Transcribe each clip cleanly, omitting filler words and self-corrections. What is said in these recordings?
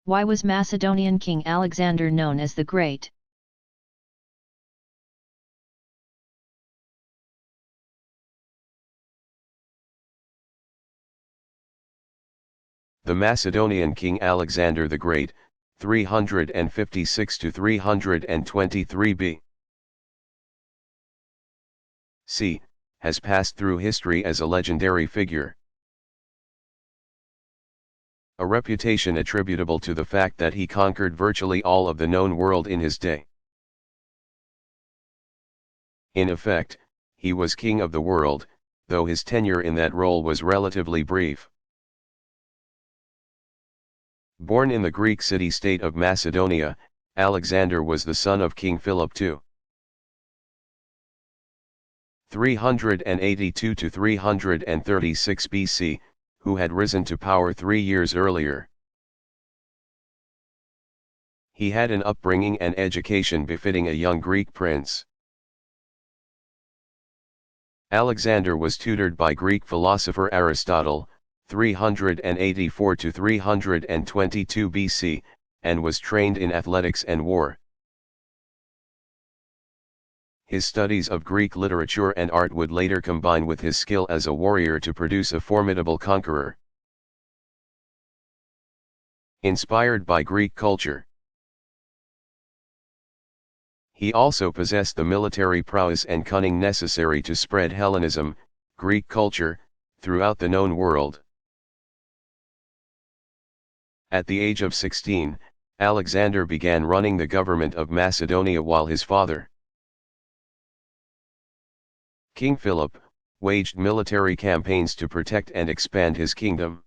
Why was Macedonian King Alexander known as the Great? The Macedonian king Alexander the Great, 356 to 323 B.C., has passed through history as a legendary figure. A reputation attributable to the fact that he conquered virtually all of the known world in his day. In effect, he was king of the world, though his tenure in that role was relatively brief. Born in the Greek city-state of Macedonia, Alexander was the son of King Philip II. 382 to 336 BC, who had risen to power 3 years earlier. He had an upbringing and education befitting a young Greek prince. Alexander was tutored by Greek philosopher Aristotle, 384 to 322 BC, and was trained in athletics and war. His studies of Greek literature and art would later combine with his skill as a warrior to produce a formidable conqueror. Inspired by Greek culture, he also possessed the military prowess and cunning necessary to spread Hellenism, Greek culture, throughout the known world. At the age of 16, Alexander began running the government of Macedonia while his father, King Philip, waged military campaigns to protect and expand his kingdom.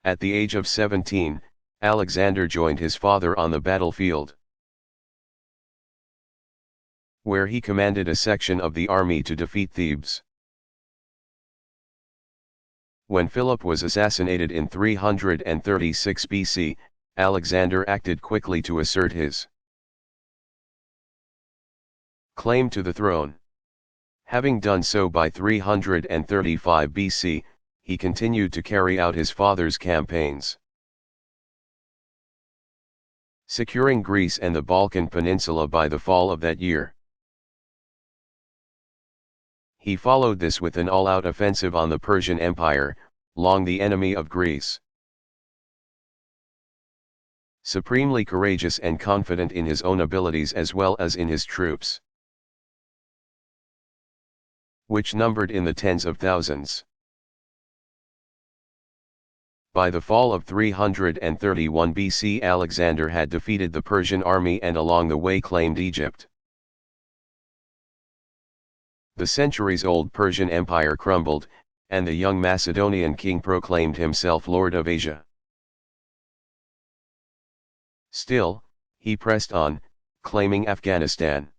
At the age of 17, Alexander joined his father on the battlefield, where he commanded a section of the army to defeat Thebes. When Philip was assassinated in 336 BC, Alexander acted quickly to assert his claim to the throne. Having done so by 335 BC, he continued to carry out his father's campaigns, securing Greece and the Balkan Peninsula by the fall of that year. He followed this with an all-out offensive on the Persian Empire, long the enemy of Greece. Supremely courageous and confident in his own abilities as well as in his troops, which numbered in the tens of thousands. By the fall of 331 BC, Alexander had defeated the Persian army and along the way claimed Egypt. The centuries-old Persian Empire crumbled, and the young Macedonian king proclaimed himself Lord of Asia. Still, he pressed on, claiming Afghanistan,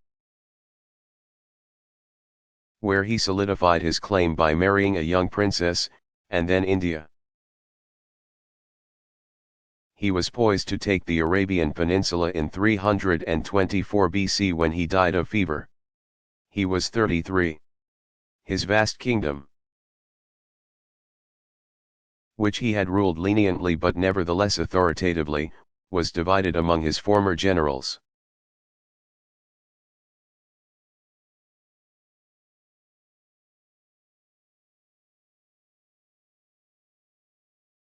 where he solidified his claim by marrying a young princess, and then India. He was poised to take the Arabian Peninsula in 324 BC when he died of fever. He was 33. His vast kingdom, which he had ruled leniently but nevertheless authoritatively, was divided among his former generals.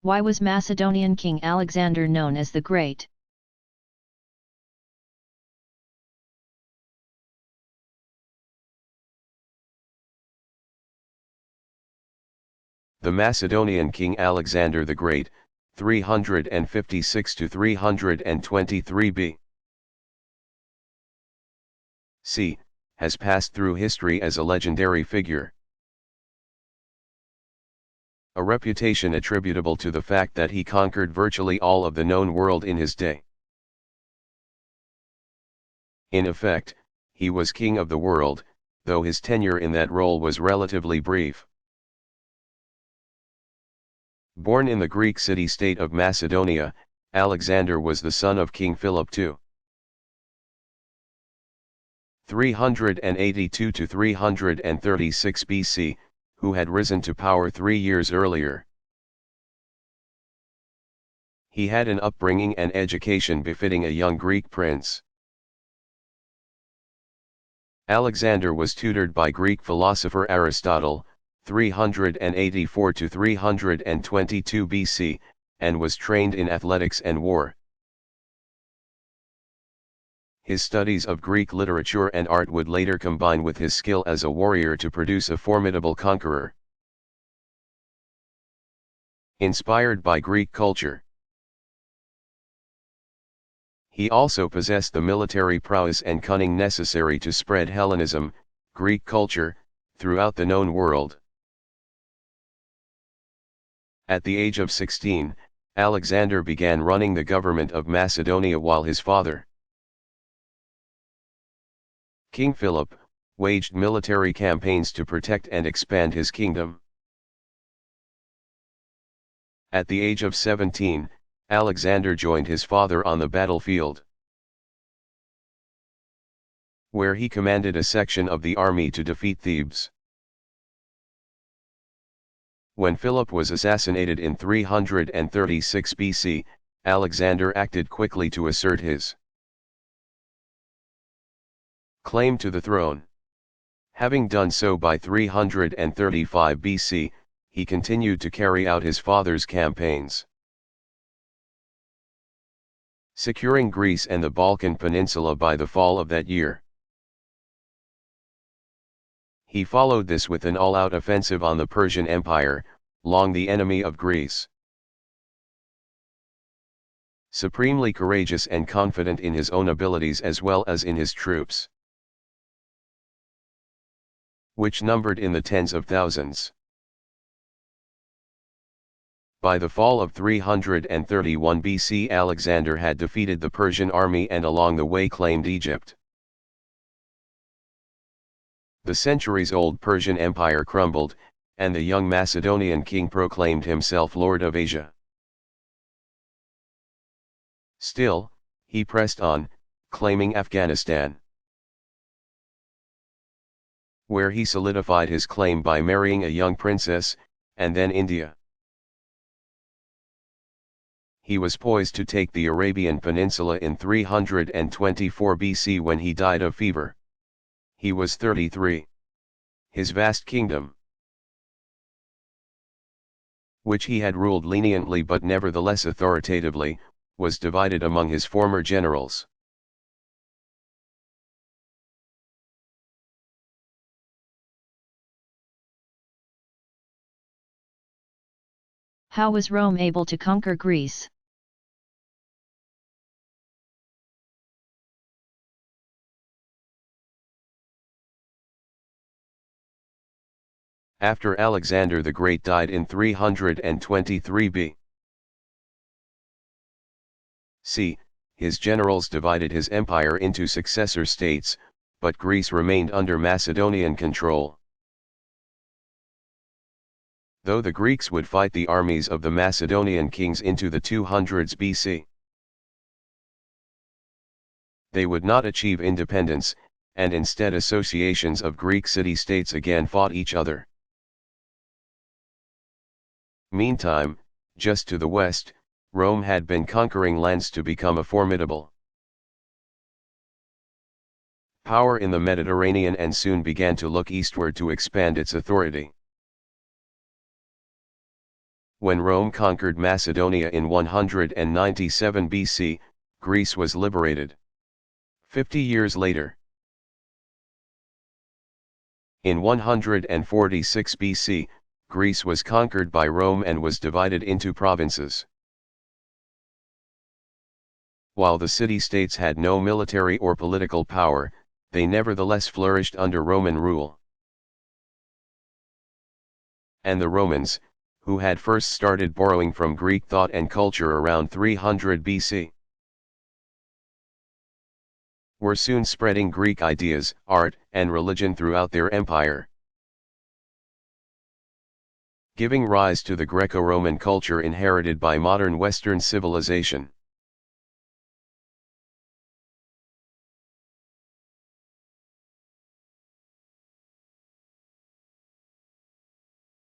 Why was Macedonian King Alexander known as the Great? The Macedonian king Alexander the Great, 356 to 323 B.C., has passed through history as a legendary figure. A reputation attributable to the fact that he conquered virtually all of the known world in his day. In effect, he was king of the world, though his tenure in that role was relatively brief. Born in the Greek city-state of Macedonia, Alexander was the son of King Philip II. 382 to 336 BC, who had risen to power 3 years earlier. He had an upbringing and education befitting a young Greek prince. Alexander was tutored by Greek philosopher Aristotle, 384 to 322 BC, and was trained in athletics and war. His studies of Greek literature and art would later combine with his skill as a warrior to produce a formidable conqueror. Inspired by Greek culture, he also possessed the military prowess and cunning necessary to spread Hellenism, Greek culture, throughout the known world. At the age of 16, Alexander began running the government of Macedonia while his father, King Philip, waged military campaigns to protect and expand his kingdom. At the age of 17, Alexander joined his father on the battlefield, where he commanded a section of the army to defeat Thebes. When Philip was assassinated in 336 BC, Alexander acted quickly to assert his claim to the throne. Having done so by 335 BC, he continued to carry out his father's campaigns, securing Greece and the Balkan Peninsula by the fall of that year. He followed this with an all-out offensive on the Persian Empire, long the enemy of Greece. Supremely courageous and confident in his own abilities as well as in his troops, which numbered in the tens of thousands. By the fall of 331 BC, Alexander had defeated the Persian army and along the way claimed Egypt. The centuries-old Persian Empire crumbled, and the young Macedonian king proclaimed himself Lord of Asia. Still, he pressed on, claiming Afghanistan, where he solidified his claim by marrying a young princess, and then India. He was poised to take the Arabian Peninsula in 324 BC when he died of fever. He was 33. His vast kingdom, which he had ruled leniently but nevertheless authoritatively, was divided among his former generals. How was Rome able to conquer Greece? After Alexander the Great died in 323 BC, his generals divided his empire into successor states, but Greece remained under Macedonian control. Though the Greeks would fight the armies of the Macedonian kings into the 200s BC, they would not achieve independence, and instead associations of Greek city-states again fought each other. Meantime, just to the west, Rome had been conquering lands to become a formidable power in the Mediterranean and soon began to look eastward to expand its authority. When Rome conquered Macedonia in 197 BC, Greece was liberated. 50 years later, in 146 BC, Greece was conquered by Rome and was divided into provinces. While the city-states had no military or political power, they nevertheless flourished under Roman rule. And the Romans, who had first started borrowing from Greek thought and culture around 300 BC, were soon spreading Greek ideas, art, and religion throughout their empire, giving rise to the Greco-Roman culture inherited by modern Western civilization.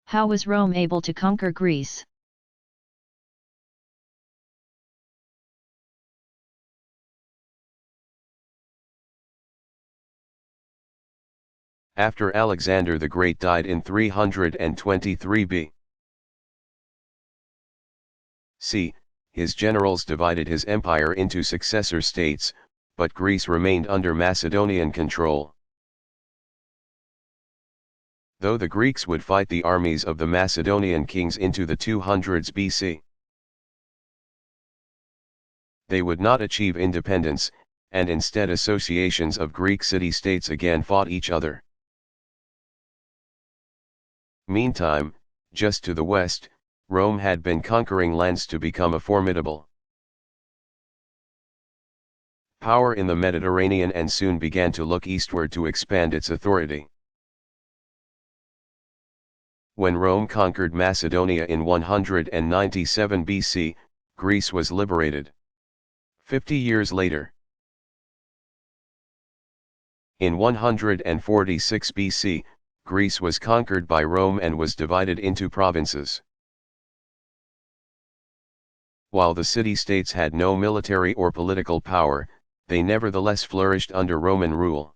How was Rome able to conquer Greece? After Alexander the Great died in 323 B.C., his generals divided his empire into successor states, but Greece remained under Macedonian control. Though the Greeks would fight the armies of the Macedonian kings into the 200s BC, they would not achieve independence, and instead associations of Greek city-states again fought each other. Meantime, just to the west, Rome had been conquering lands to become a formidable power in the Mediterranean and soon began to look eastward to expand its authority. When Rome conquered Macedonia in 197 BC, Greece was liberated. 50 years later, in 146 BC, Greece was conquered by Rome and was divided into provinces. While the city-states had no military or political power, they nevertheless flourished under Roman rule.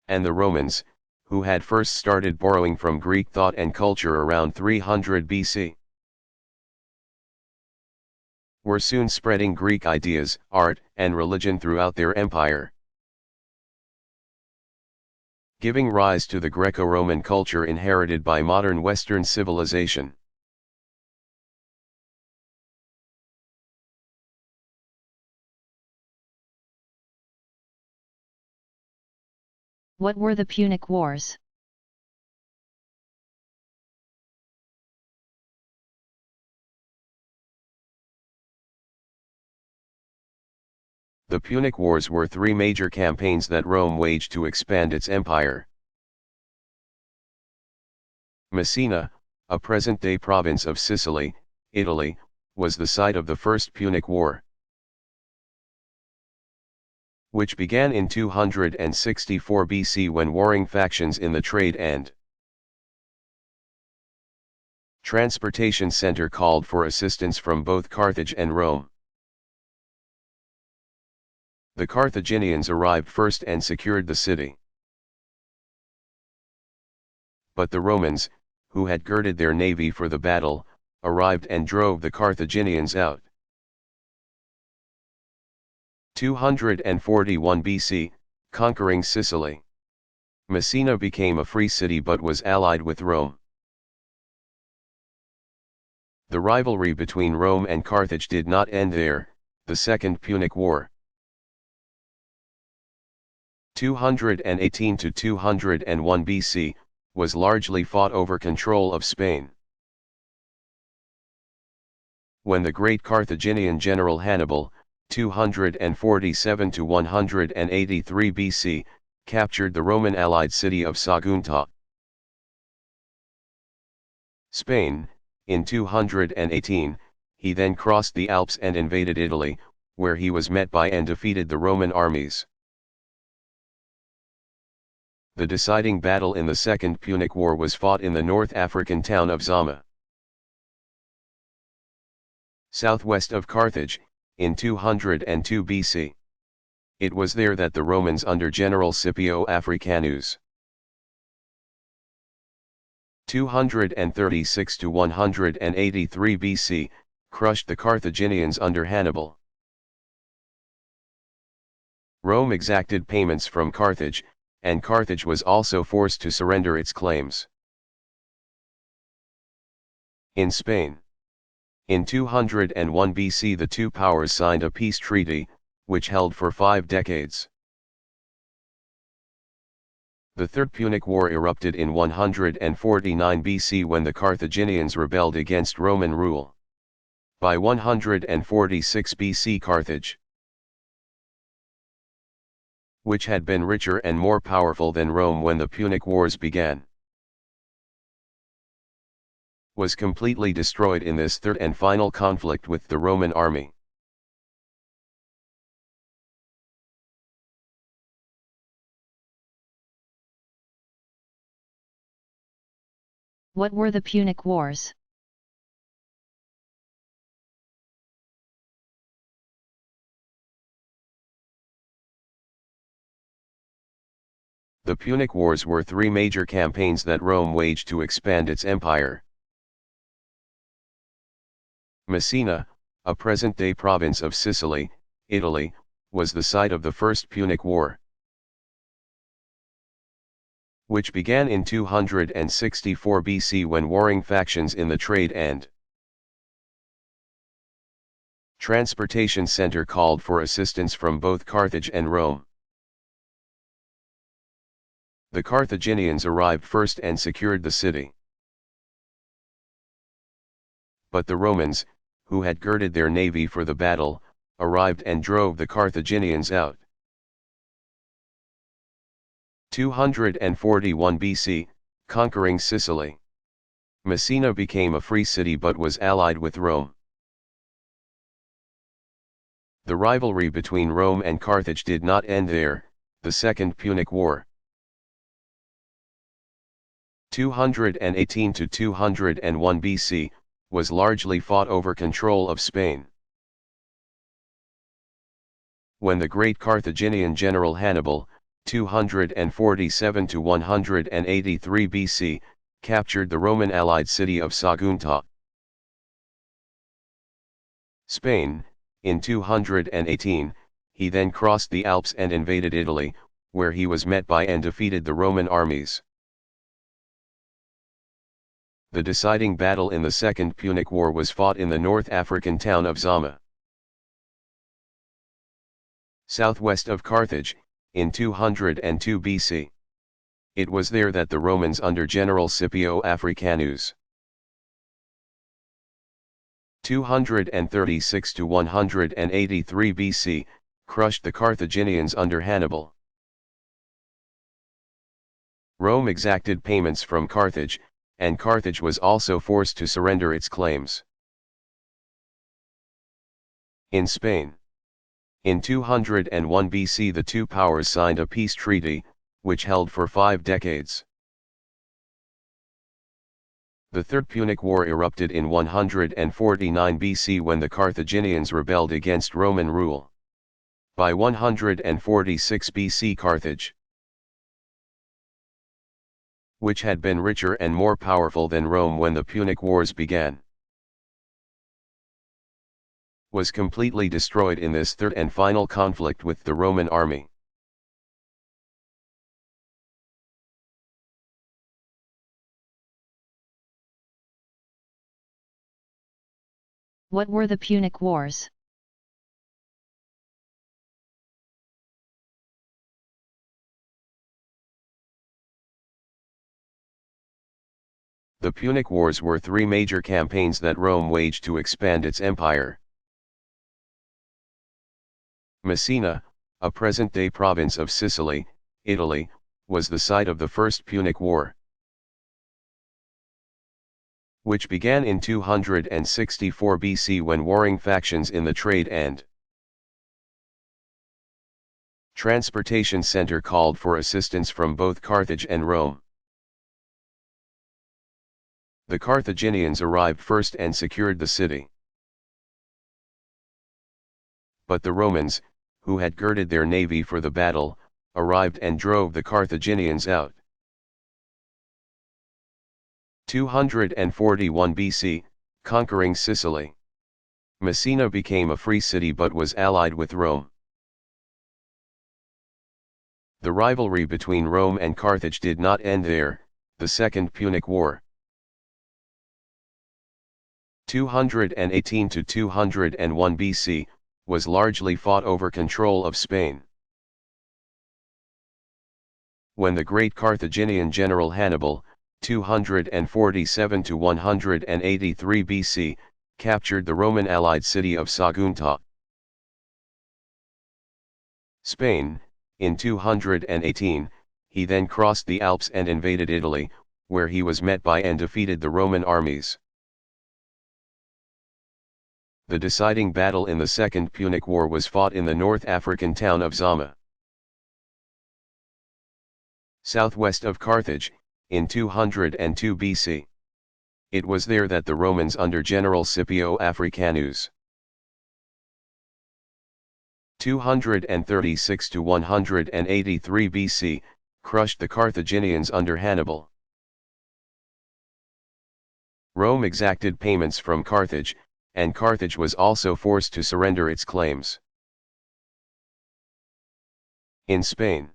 And the Romans, who had first started borrowing from Greek thought and culture around 300 BC, were soon spreading Greek ideas, art, and religion throughout their empire, giving rise to the Greco-Roman culture inherited by modern Western civilization. What were the Punic Wars? The Punic Wars were three major campaigns that Rome waged to expand its empire. Messina, a present-day province of Sicily, Italy, was the site of the First Punic War, which began in 264 BC when warring factions in the trade and transportation center called for assistance from both Carthage and Rome. The Carthaginians arrived first and secured the city. But the Romans, who had girded their navy for the battle, arrived and drove the Carthaginians out. 241 BC, conquering Sicily. Messina became a free city but was allied with Rome. The rivalry between Rome and Carthage did not end there. The Second Punic War, 218 to 201 BC, was largely fought over control of Spain. When the great Carthaginian general Hannibal, 247 to 183 BC, captured the Roman allied city of Sagunta, Spain, in 218, he then crossed the Alps and invaded Italy, where he was met by and defeated the Roman armies. The deciding battle in the Second Punic War was fought in the North African town of Zama, southwest of Carthage, in 202 BC. It was there that the Romans under General Scipio Africanus, 236 to 183 BC, crushed the Carthaginians under Hannibal. Rome exacted payments from Carthage, and Carthage was also forced to surrender its claims. In Spain, in 201 BC, the two powers signed a peace treaty, which held for 5 decades. The Third Punic War erupted in 149 BC when the Carthaginians rebelled against Roman rule. By 146 BC, Carthage, which had been richer and more powerful than Rome when the Punic Wars began, was completely destroyed in this third and final conflict with the Roman army. What were the Punic Wars? The Punic Wars were three major campaigns that Rome waged to expand its empire. Messina, a present-day province of Sicily, Italy, was the site of the First Punic War, which began in 264 BC when warring factions in the trade and transportation center called for assistance from both Carthage and Rome. The Carthaginians arrived first and secured the city. But the Romans, who had girded their navy for the battle, arrived and drove the Carthaginians out. 241 BC, conquering Sicily. Messina became a free city but was allied with Rome. The rivalry between Rome and Carthage did not end there. The Second Punic War, 218 to 201 BC, was largely fought over control of Spain. When the great Carthaginian general Hannibal, 247 to 183 BC, captured the Roman allied city of Sagunta, Spain, in 218, he then crossed the Alps and invaded Italy, where he was met by and defeated the Roman armies. The deciding battle in the Second Punic War was fought in the North African town of Zama, southwest of Carthage, in 202 BC. It was there that the Romans under General Scipio Africanus, 236 to 183 BC, crushed the Carthaginians under Hannibal. Rome exacted payments from Carthage, and Carthage was also forced to surrender its claims. In Spain, in 201 BC the two powers signed a peace treaty, which held for 5 decades. The Third Punic War erupted in 149 BC when the Carthaginians rebelled against Roman rule. By 146 BC Carthage, which had been richer and more powerful than Rome when the Punic Wars began, was completely destroyed in this third and final conflict with the Roman army. What were the Punic Wars? The Punic Wars were three major campaigns that Rome waged to expand its empire. Messina, a present-day province of Sicily, Italy, was the site of the First Punic War, which began in 264 BC when warring factions in the trade and transportation center called for assistance from both Carthage and Rome. The Carthaginians arrived first and secured the city. But the Romans, who had girded their navy for the battle, arrived and drove the Carthaginians out. 241 BC, conquering Sicily. Messina became a free city but was allied with Rome. The rivalry between Rome and Carthage did not end there. The Second Punic War, 218 to 201 BC, was largely fought over control of Spain. When the great Carthaginian general Hannibal, 247 to 183 BC, captured the Roman allied city of Sagunta, Spain, in 218, he then crossed the Alps and invaded Italy, where he was met by and defeated the Roman armies. The deciding battle in the Second Punic War was fought in the North African town of Zama, southwest of Carthage, in 202 BC. It was there that the Romans under General Scipio Africanus, 236 to 183 BC, crushed the Carthaginians under Hannibal. Rome exacted payments from Carthage, and Carthage was also forced to surrender its claims. In Spain,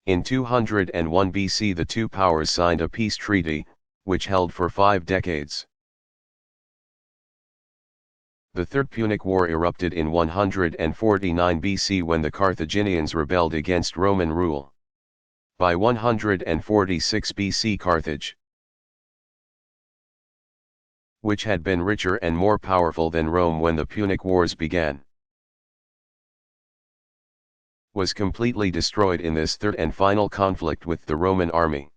in 201 BC the two powers signed a peace treaty, which held for 5 decades. The Third Punic War erupted in 149 BC when the Carthaginians rebelled against Roman rule. By 146 BC Carthage, which had been richer and more powerful than Rome when the Punic Wars began, was completely destroyed in this third and final conflict with the Roman army.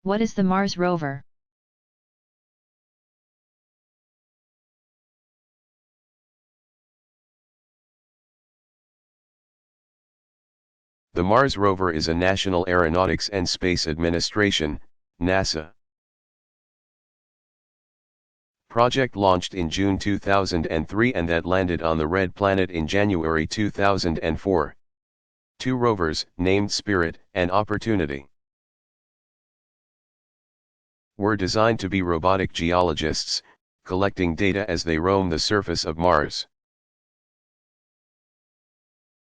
What is the Mars rover? The Mars rover is a National Aeronautics and Space Administration, NASA, project launched in June 2003 and that landed on the Red Planet in January 2004. 2 rovers, named Spirit and Opportunity, were designed to be robotic geologists, collecting data as they roam the surface of Mars.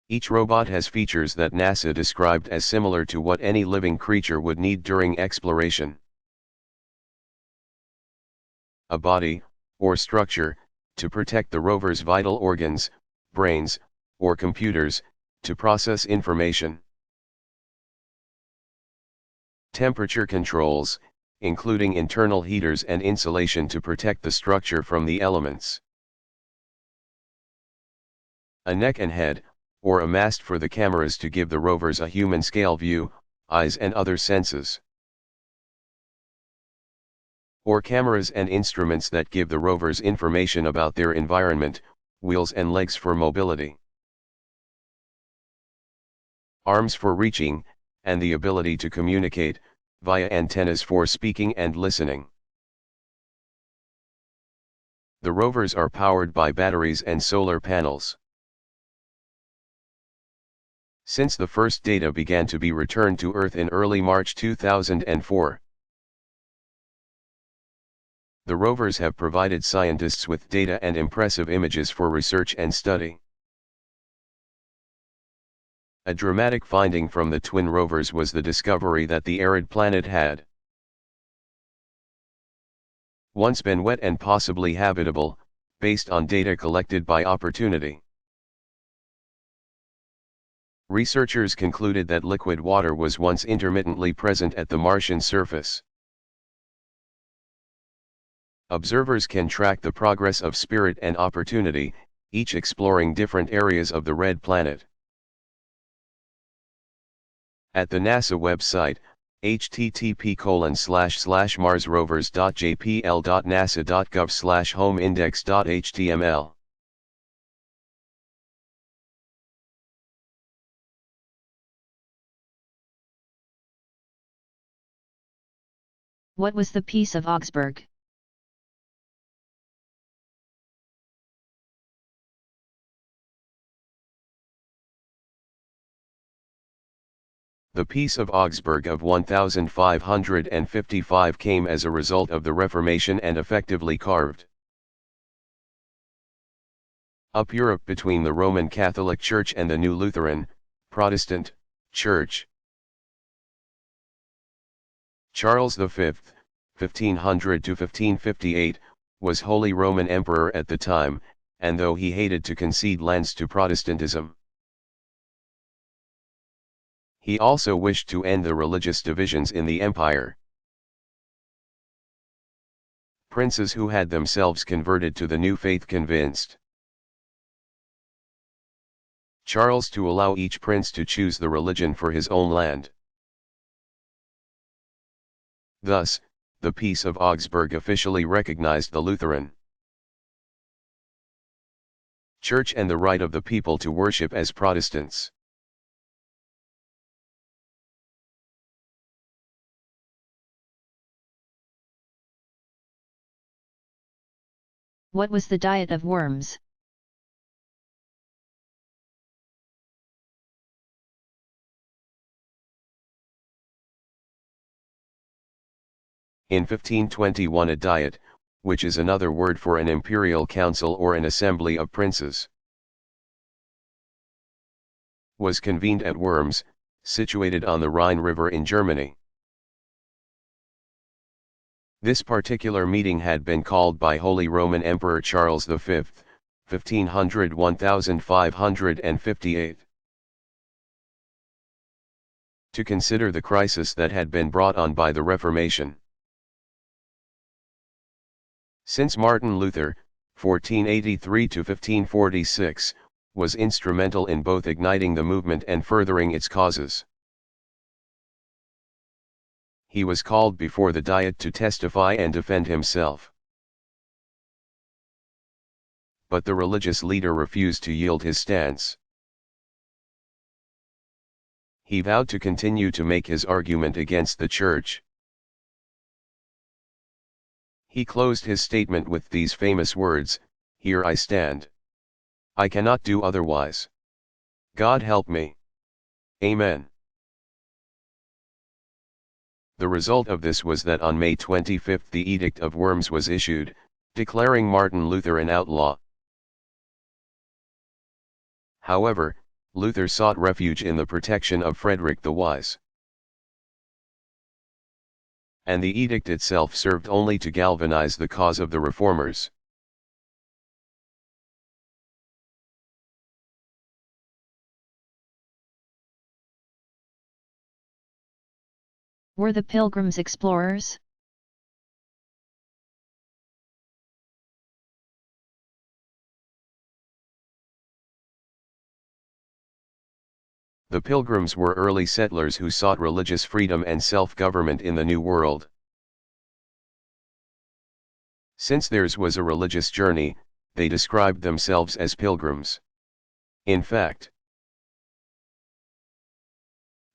Each robot has features that NASA described as similar to what any living creature would need during exploration. A body, or structure, to protect the rover's vital organs, brains, or computers, to process information. Temperature controls, including internal heaters and insulation to protect the structure from the elements. A neck and head, or a mast for the cameras to give the rovers a human-scale view, eyes and other senses. Or cameras and instruments that give the rovers information about their environment, wheels and legs for mobility. Arms for reaching, and the ability to communicate, via antennas for speaking and listening. The rovers are powered by batteries and solar panels. Since the first data began to be returned to Earth in early March 2004, the rovers have provided scientists with data and impressive images for research and study. A dramatic finding from the twin rovers was the discovery that the arid planet had once been wet and possibly habitable, based on data collected by Opportunity. Researchers concluded that liquid water was once intermittently present at the Martian surface. Observers can track the progress of Spirit and Opportunity, each exploring different areas of the red planet. At the NASA website, http://marsrovers.jpl.nasa.gov/homeindex.html. What was the Peace of Augsburg? The Peace of Augsburg of 1555 came as a result of the Reformation and effectively carved up Europe between the Roman Catholic Church and the new Lutheran, Protestant, Church. Charles V, 1500 to 1558, was Holy Roman Emperor at the time, and though he hated to concede lands to Protestantism, he also wished to end the religious divisions in the empire. Princes who had themselves converted to the new faith convinced Charles to allow each prince to choose the religion for his own land. Thus, the Peace of Augsburg officially recognized the Lutheran Church and the right of the people to worship as Protestants. What was the diet of worms? In 1521 a diet, which is another word for an imperial council or an assembly of princes, was convened at Worms, situated on the Rhine River in Germany. This particular meeting had been called by Holy Roman Emperor Charles V, 1500–1558, to consider the crisis that had been brought on by the Reformation. Since Martin Luther, 1483–1546, was instrumental in both igniting the movement and furthering its causes, he was called before the Diet to testify and defend himself. But the religious leader refused to yield his stance. He vowed to continue to make his argument against the Church. He closed his statement with these famous words, "Here I stand. I cannot do otherwise. God help me. Amen." The result of this was that on May 25 the Edict of Worms was issued, declaring Martin Luther an outlaw. However, Luther sought refuge in the protection of Frederick the Wise, and the edict itself served only to galvanize the cause of the reformers. Were the Pilgrims explorers? The Pilgrims were early settlers who sought religious freedom and self-government in the New World. Since theirs was a religious journey, they described themselves as pilgrims. In fact,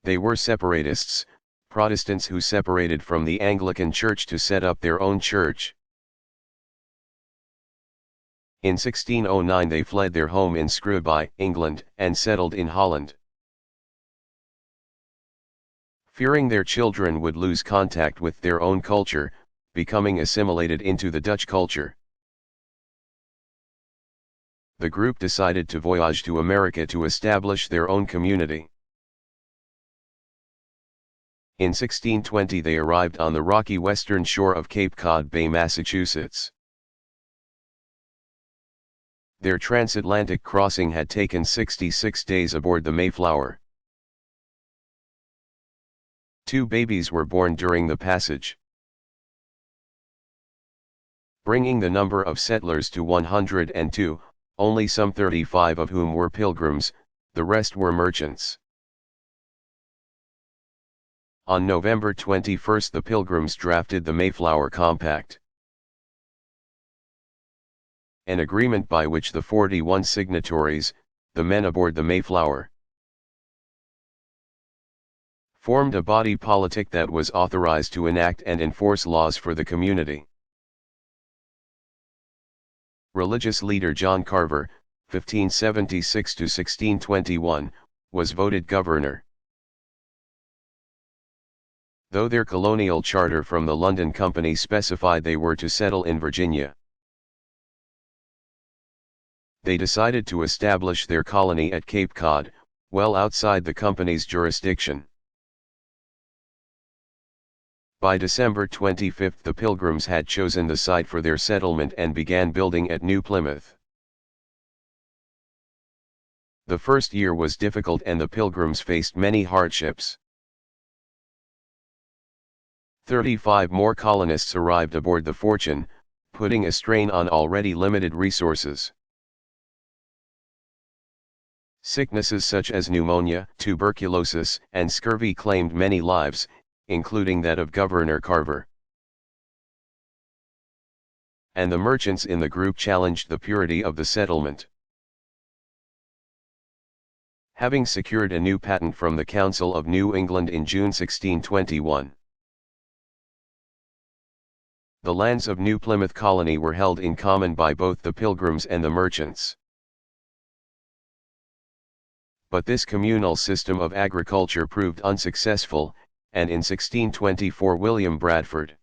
they were separatists, Protestants who separated from the Anglican Church to set up their own church. In 1609 they fled their home in Intrebari, England, and settled in Holland. Fearing their children would lose contact with their own culture, becoming assimilated into the Dutch culture, the group decided to voyage to America to establish their own community. In 1620 they arrived on the rocky western shore of Cape Cod Bay, Massachusetts. Their transatlantic crossing had taken 66 days aboard the Mayflower. 2 babies were born during the passage, bringing the number of settlers to 102, only some 35 of whom were pilgrims, the rest were merchants. On November 21 the Pilgrims drafted the Mayflower Compact, an agreement by which the 41 signatories, the men aboard the Mayflower, formed a body politic that was authorized to enact and enforce laws for the community. Religious leader John Carver, 1576–1621, was voted governor. Though their colonial charter from the London Company specified they were to settle in Virginia, they decided to establish their colony at Cape Cod, well outside the company's jurisdiction. By December 25 the Pilgrims had chosen the site for their settlement and began building at New Plymouth. The first year was difficult and the Pilgrims faced many hardships. 35 more colonists arrived aboard the Fortune, putting a strain on already limited resources. Sicknesses such as pneumonia, tuberculosis, and scurvy claimed many lives, including that of Governor Carver. And the merchants in the group challenged the purity of the settlement. Having secured a new patent from the Council of New England in June 1621, The lands of New Plymouth Colony were held in common by both the Pilgrims and the merchants. But this communal system of agriculture proved unsuccessful, and in 1624 William Bradford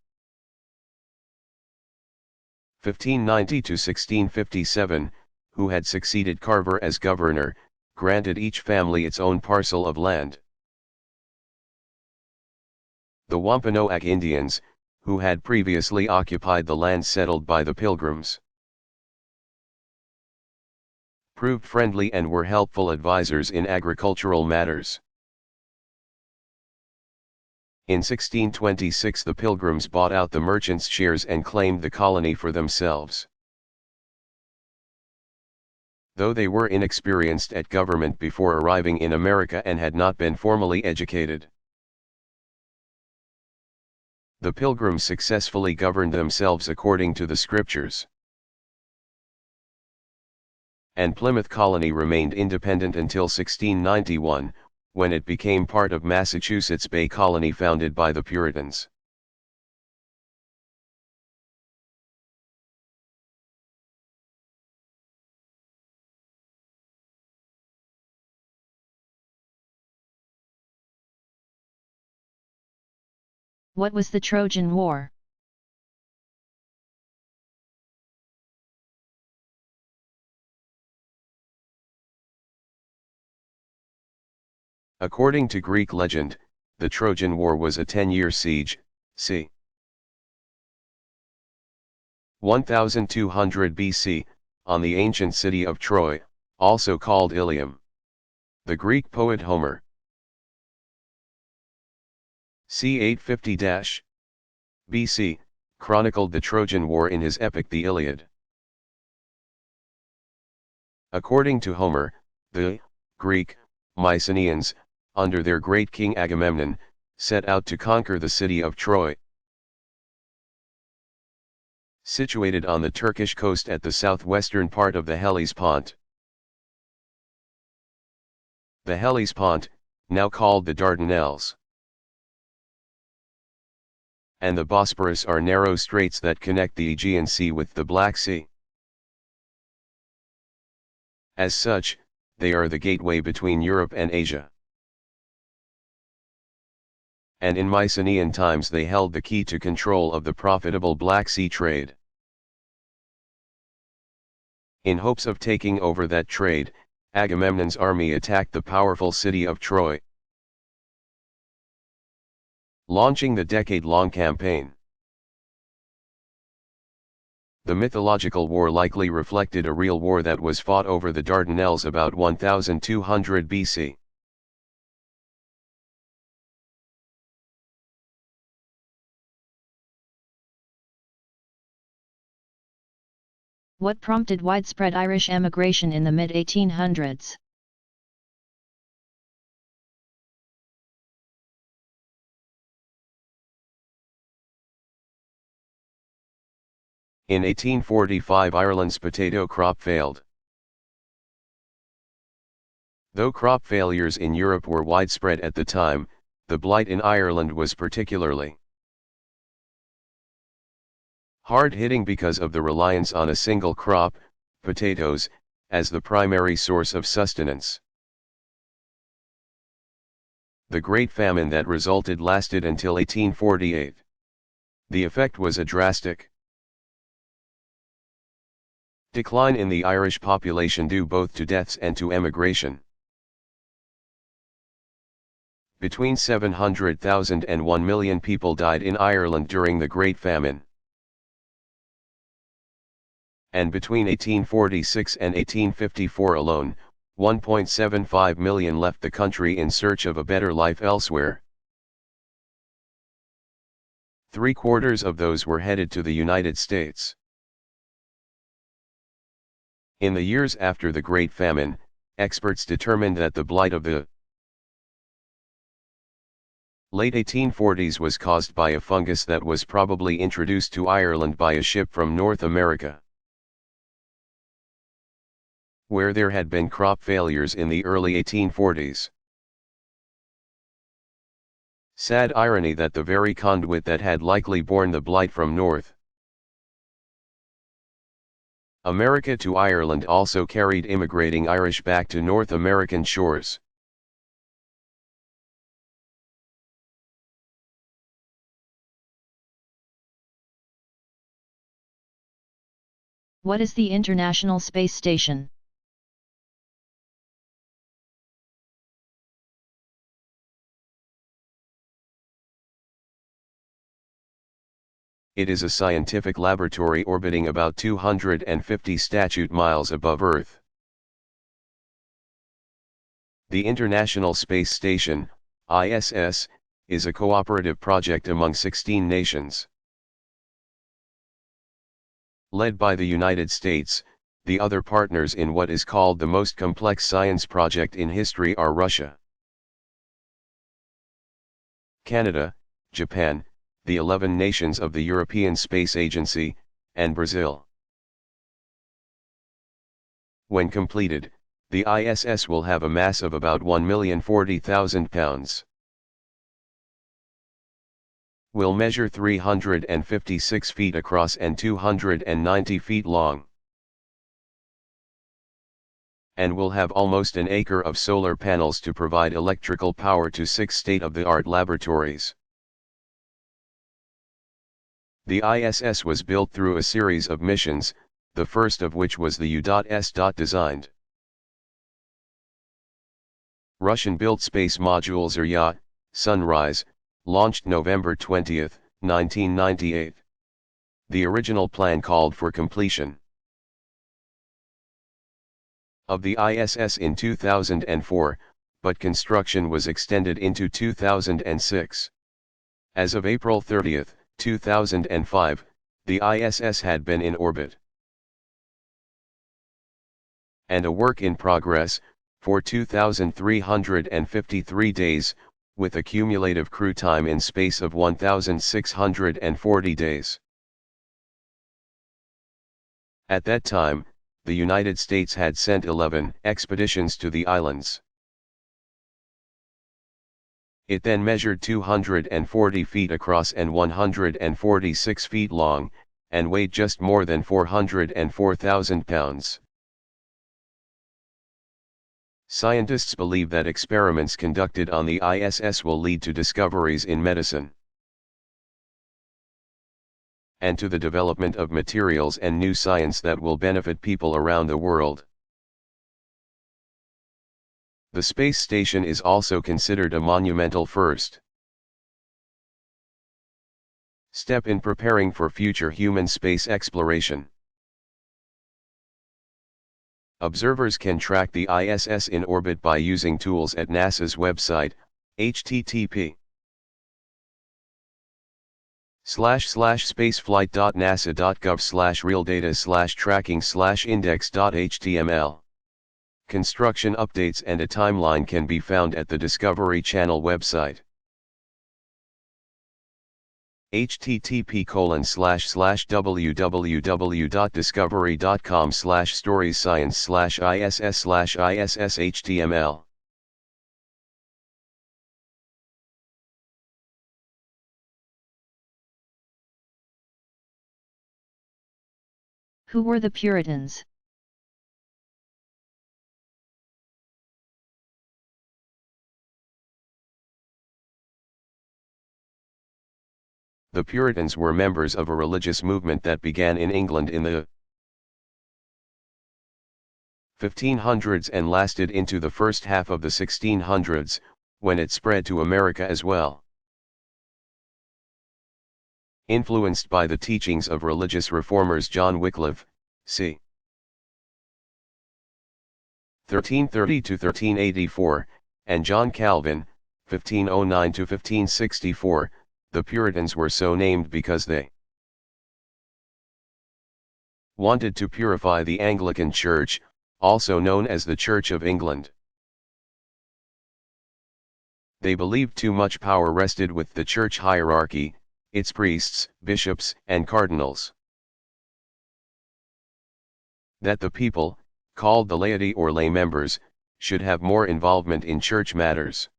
(1590 to 1657), who had succeeded Carver as governor, granted each family its own parcel of land. The Wampanoag Indians, who had previously occupied the land settled by the Pilgrims, proved friendly and were helpful advisors in agricultural matters. In 1626 the Pilgrims bought out the merchants' shares and claimed the colony for themselves. Though they were inexperienced at government before arriving in America and had not been formally educated, the Pilgrims successfully governed themselves according to the scriptures. And Plymouth Colony remained independent until 1691, when it became part of Massachusetts Bay Colony founded by the Puritans. What was the Trojan War? According to Greek legend, the Trojan War was a 10-year siege, c. 1200 BC, on the ancient city of Troy, also called Ilium. The Greek poet Homer, c. 850-BC, chronicled the Trojan War in his epic the Iliad. According to Homer, the Greek Mycenaeans, under their great king Agamemnon, set out to conquer the city of Troy, situated on the Turkish coast at the southwestern part of the Hellespont. The Hellespont, now called the Dardanelles, and the Bosporus are narrow straits that connect the Aegean Sea with the Black Sea. As such, they are the gateway between Europe and Asia. And in Mycenaean times they held the key to control of the profitable Black Sea trade. In hopes of taking over that trade, Agamemnon's army attacked the powerful city of Troy, launching the decade-long campaign. The mythological war likely reflected a real war that was fought over the Dardanelles about 1200 BC. What prompted widespread Irish emigration in the mid-1800s? In 1845 Ireland's potato crop failed. Though crop failures in Europe were widespread at the time, the blight in Ireland was particularly hard-hitting because of the reliance on a single crop, potatoes, as the primary source of sustenance. The Great Famine that resulted lasted until 1848. The effect was a drastic decline in the Irish population due both to deaths and to emigration. Between 700,000 and 1 million people died in Ireland during the Great Famine. And between 1846 and 1854 alone, 1.75 million left the country in search of a better life elsewhere. 3/4 of those were headed to the United States. In the years after the Great Famine, experts determined that the blight of the late 1840s was caused by a fungus that was probably introduced to Ireland by a ship from North America, where there had been crop failures in the early 1840s. Sad irony that the very conduit that had likely borne the blight from north America to Ireland also carried immigrating Irish back to North American shores. What is the International Space Station? It is a scientific laboratory orbiting about 250 statute miles above Earth. The International Space Station, ISS, is a cooperative project among 16 nations. Led by the United States, the other partners in what is called the most complex science project in history are Russia, Canada, Japan, the 11 nations of the European Space Agency, and Brazil. When completed, the ISS will have a mass of about 1,040,000 pounds. Will measure 356 feet across and 290 feet long. And will have almost an acre of solar panels to provide electrical power to 6 state-of-the-art laboratories. The ISS was built through a series of missions, the first of which was the U.S. designed. Russian-built space module Zarya, Sunrise, launched November 20, 1998. The original plan called for completion of the ISS in 2004, but construction was extended into 2006. As of April 30, 2005, the ISS had been in orbit. And a work in progress, for 2,353 days, with a cumulative crew time in space of 1,640 days. At that time, the United States had sent 11 expeditions to the islands. It then measured 240 feet across and 146 feet long, and weighed just more than 404,000 pounds. Scientists believe that experiments conducted on the ISS will lead to discoveries in medicine and to the development of materials and new science that will benefit people around the world. The space station is also considered a monumental first step in preparing for future human space exploration. Observers can track the ISS in orbit by using tools at NASA's website, http://spaceflight.nasa.gov/realdata/tracking/index.html. Construction updates and a timeline can be found at the Discovery Channel website. http://www.discovery.com/storiescience/ISS/ISS-HTML. Who were the Puritans? The Puritans were members of a religious movement that began in England in the 1500s and lasted into the first half of the 1600s, when it spread to America as well. Influenced by the teachings of religious reformers John Wycliffe, c. 1330 to 1384, and John Calvin, 1509 to 1564, the Puritans were so named because they wanted to purify the Anglican Church, also known as the Church of England. They believed too much power rested with the church hierarchy, its priests, bishops, and cardinals. That the people, called the laity or lay members, should have more involvement in church matters.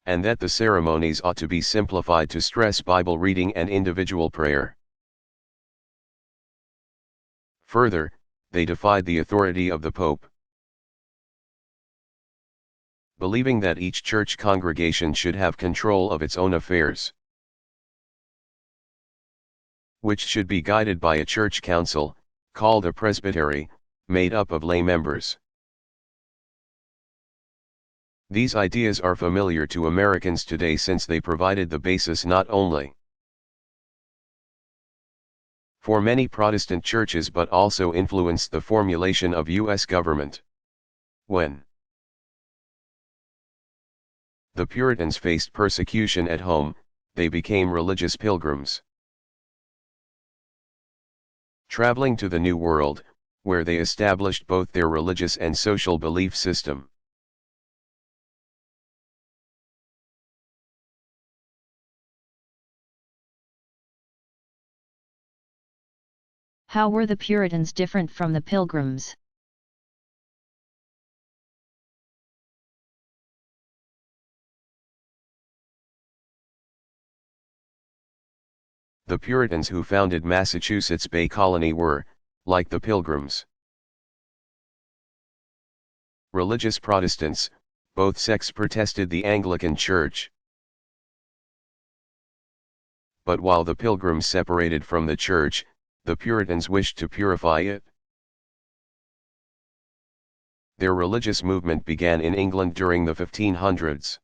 And that the ceremonies ought to be simplified to stress Bible reading and individual prayer. Further, they defied the authority of the Pope, believing that each church congregation should have control of its own affairs, which should be guided by a church council, called a presbytery, made up of lay members. These ideas are familiar to Americans today since they provided the basis not only for many Protestant churches but also influenced the formulation of U.S. government. When the Puritans faced persecution at home, they became religious pilgrims, traveling to the New World, where they established both their religious and social belief system. How were the Puritans different from the Pilgrims? The Puritans who founded Massachusetts Bay Colony were, like the Pilgrims, religious Protestants. Both sects protested the Anglican Church. But while the Pilgrims separated from the Church, the Puritans wished to purify it. Their religious movement began in England during the 1500s.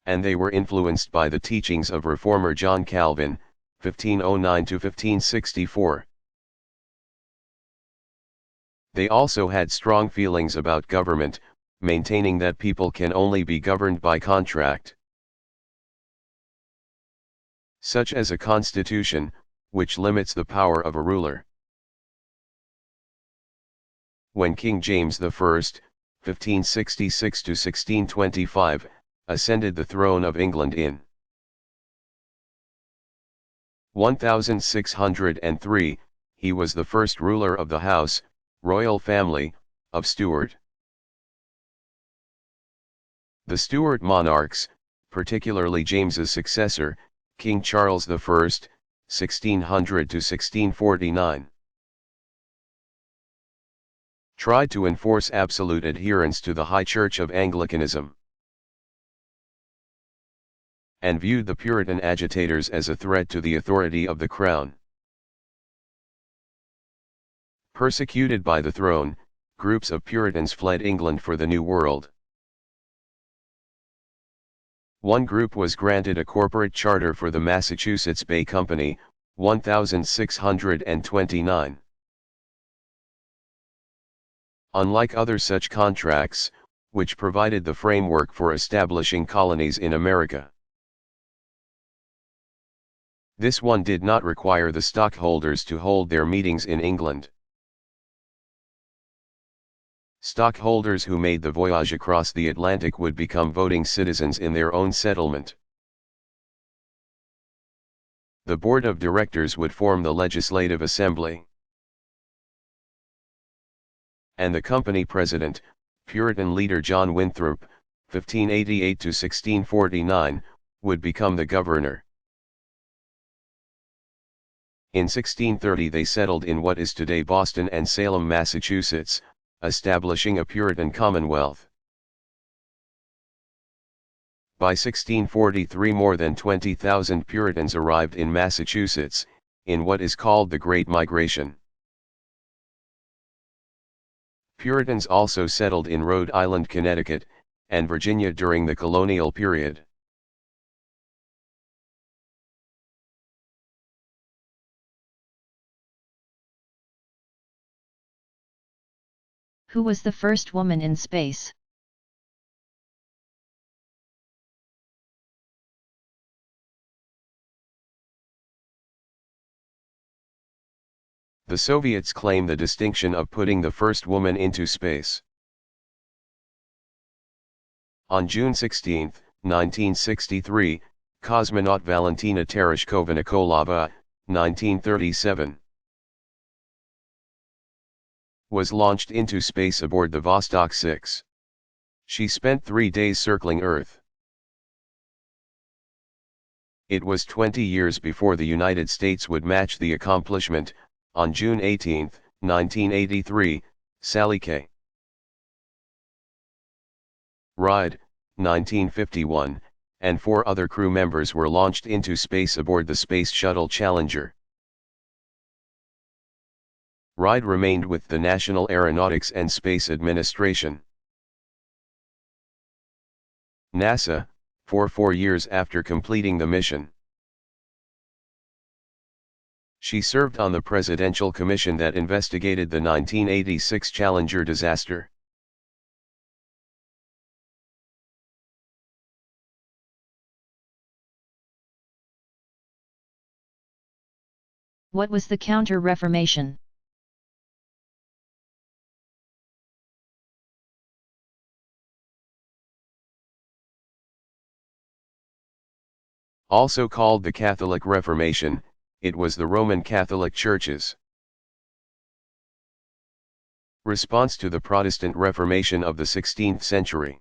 And they were influenced by the teachings of reformer John Calvin, 1509 to 1564. They also had strong feelings about government, maintaining that people can only be governed by contract, such as a constitution, which limits the power of a ruler. When King James I, 1566 to 1625, ascended the throne of England in 1603, he was the first ruler of the house, royal family, of Stuart. The Stuart monarchs, particularly James's successor, King Charles I, 1600 to 1649, tried to enforce absolute adherence to the High Church of Anglicanism, and viewed the Puritan agitators as a threat to the authority of the crown. Persecuted by the throne, groups of Puritans fled England for the New World. One group was granted a corporate charter for the Massachusetts Bay Company, 1629. Unlike other such contracts, which provided the framework for establishing colonies in America, this one did not require the stockholders to hold their meetings in England. Stockholders who made the voyage across the Atlantic would become voting citizens in their own settlement. The board of directors would form the legislative assembly, and the company president, Puritan leader John Winthrop, 1588 to 1649, would become the governor. In 1630 they settled in what is today Boston and Salem, Massachusetts, establishing a Puritan commonwealth. By 1643 more than 20,000 Puritans arrived in Massachusetts, in what is called the Great Migration. Puritans also settled in Rhode Island, Connecticut, and Virginia during the colonial period. Who was the first woman in space? The Soviets claim the distinction of putting the first woman into space. On June 16, 1963, cosmonaut Valentina Tereshkova-Nikolova, 1937, was launched into space aboard the Vostok 6. She spent 3 days circling Earth. It was 20 years before the United States would match the accomplishment. On June 18, 1983, Sally K. Ride, 1951, and 4 other crew members were launched into space aboard the Space Shuttle Challenger. Ride remained with the National Aeronautics and Space Administration. NASA, for 4 years after completing the mission. She served on the Presidential Commission that investigated the 1986 Challenger disaster. What was the Counter-Reformation? Also called the Catholic Reformation, it was the Roman Catholic Church's response to the Protestant Reformation of the 16th century.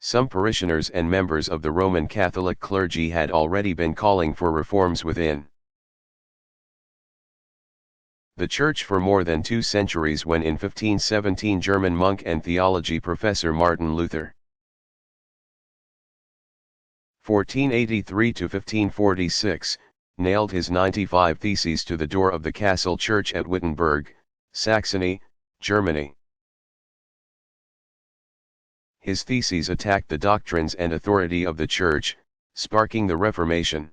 Some parishioners and members of the Roman Catholic clergy had already been calling for reforms within the Church for more than 2 centuries when in 1517 German monk and theology professor Martin Luther 1483–1546, nailed his 95 Theses to the door of the Castle Church at Wittenberg, Saxony, Germany. His theses attacked the doctrines and authority of the Church, sparking the Reformation.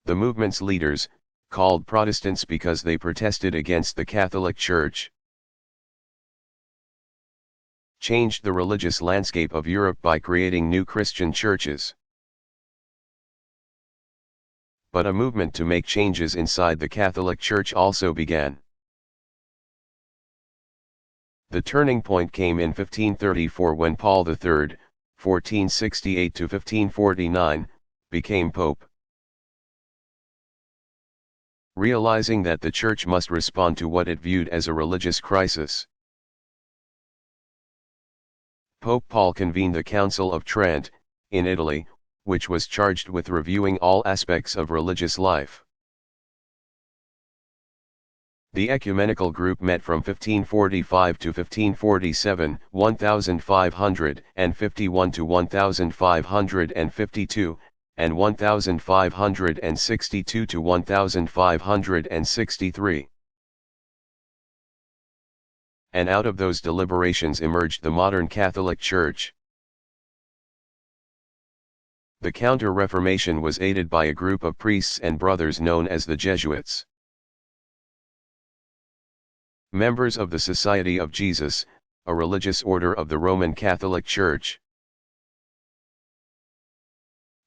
The movement's leaders, called Protestants because they protested against the Catholic Church, changed the religious landscape of Europe by creating new Christian churches. But a movement to make changes inside the Catholic Church also began. The turning point came in 1534 when Paul III, 1468–1549, became Pope. Realizing that the Church must respond to what it viewed as a religious crisis, Pope Paul convened the Council of Trent, in Italy, which was charged with reviewing all aspects of religious life. The ecumenical group met from 1545 to 1547, 1551 to 1552, and 1562 to 1563. And out of those deliberations emerged the modern Catholic Church. The Counter-Reformation was aided by a group of priests and brothers known as the Jesuits. Members of the Society of Jesus, a religious order of the Roman Catholic Church.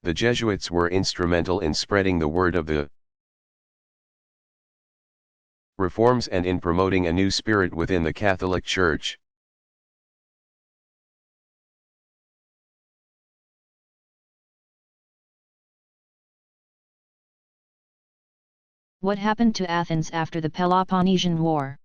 The Jesuits were instrumental in spreading the word of the reforms and in promoting a new spirit within the Catholic Church. What happened to Athens after the Peloponnesian War?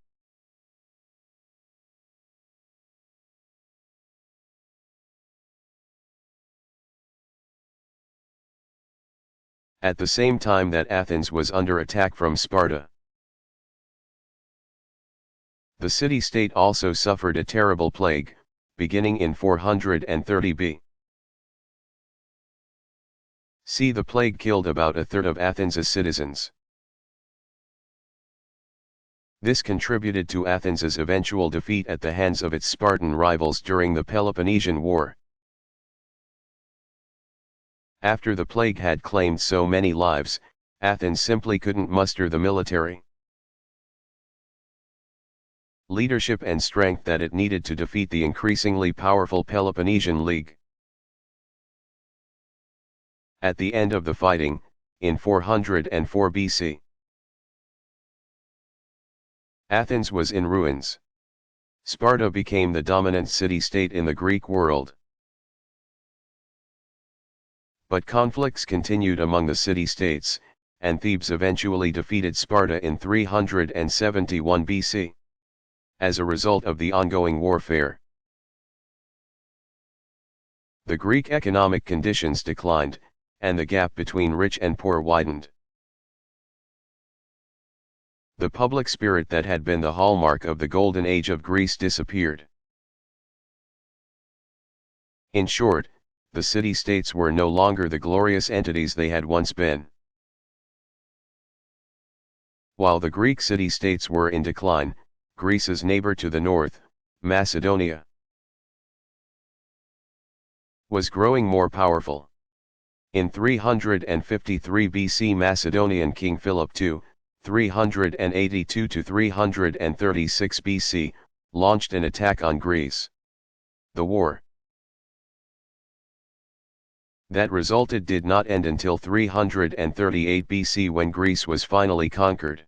At the same time that Athens was under attack from Sparta, the city-state also suffered a terrible plague, beginning in 430 B. C. The plague killed about a third of Athens' citizens. This contributed to Athens' eventual defeat at the hands of its Spartan rivals during the Peloponnesian War. After the plague had claimed so many lives, Athens simply couldn't muster the military leadership and strength that it needed to defeat the increasingly powerful Peloponnesian League. At the end of the fighting, in 404 BC, Athens was in ruins. Sparta became the dominant city-state in the Greek world. But conflicts continued among the city-states, and Thebes eventually defeated Sparta in 371 BC. As a result of the ongoing warfare, The Greek economic conditions declined, and the gap between rich and poor widened. The public spirit that had been the hallmark of the golden age of Greece disappeared. In short, the city-states were no longer the glorious entities they had once been. While the Greek city-states were in decline, Greece's neighbor to the north, Macedonia, was growing more powerful. In 353 BC, Macedonian King Philip II, 382 to 336 BC, launched an attack on Greece. The war that resulted did not end until 338 BC, when Greece was finally conquered.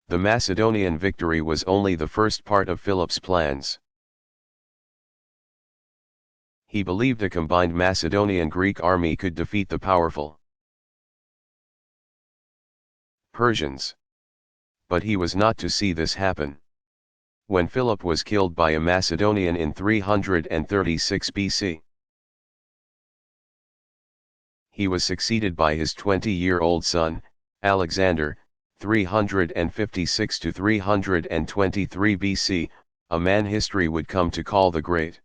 The Macedonian victory was only the first part of Philip's plans. He believed a combined Macedonian-Greek army could defeat the powerful Persians. But he was not to see this happen. When Philip was killed by a Macedonian in 336 BC, he was succeeded by his 20-year-old son, Alexander, 356 to 323 BC, a man history would come to call the Great.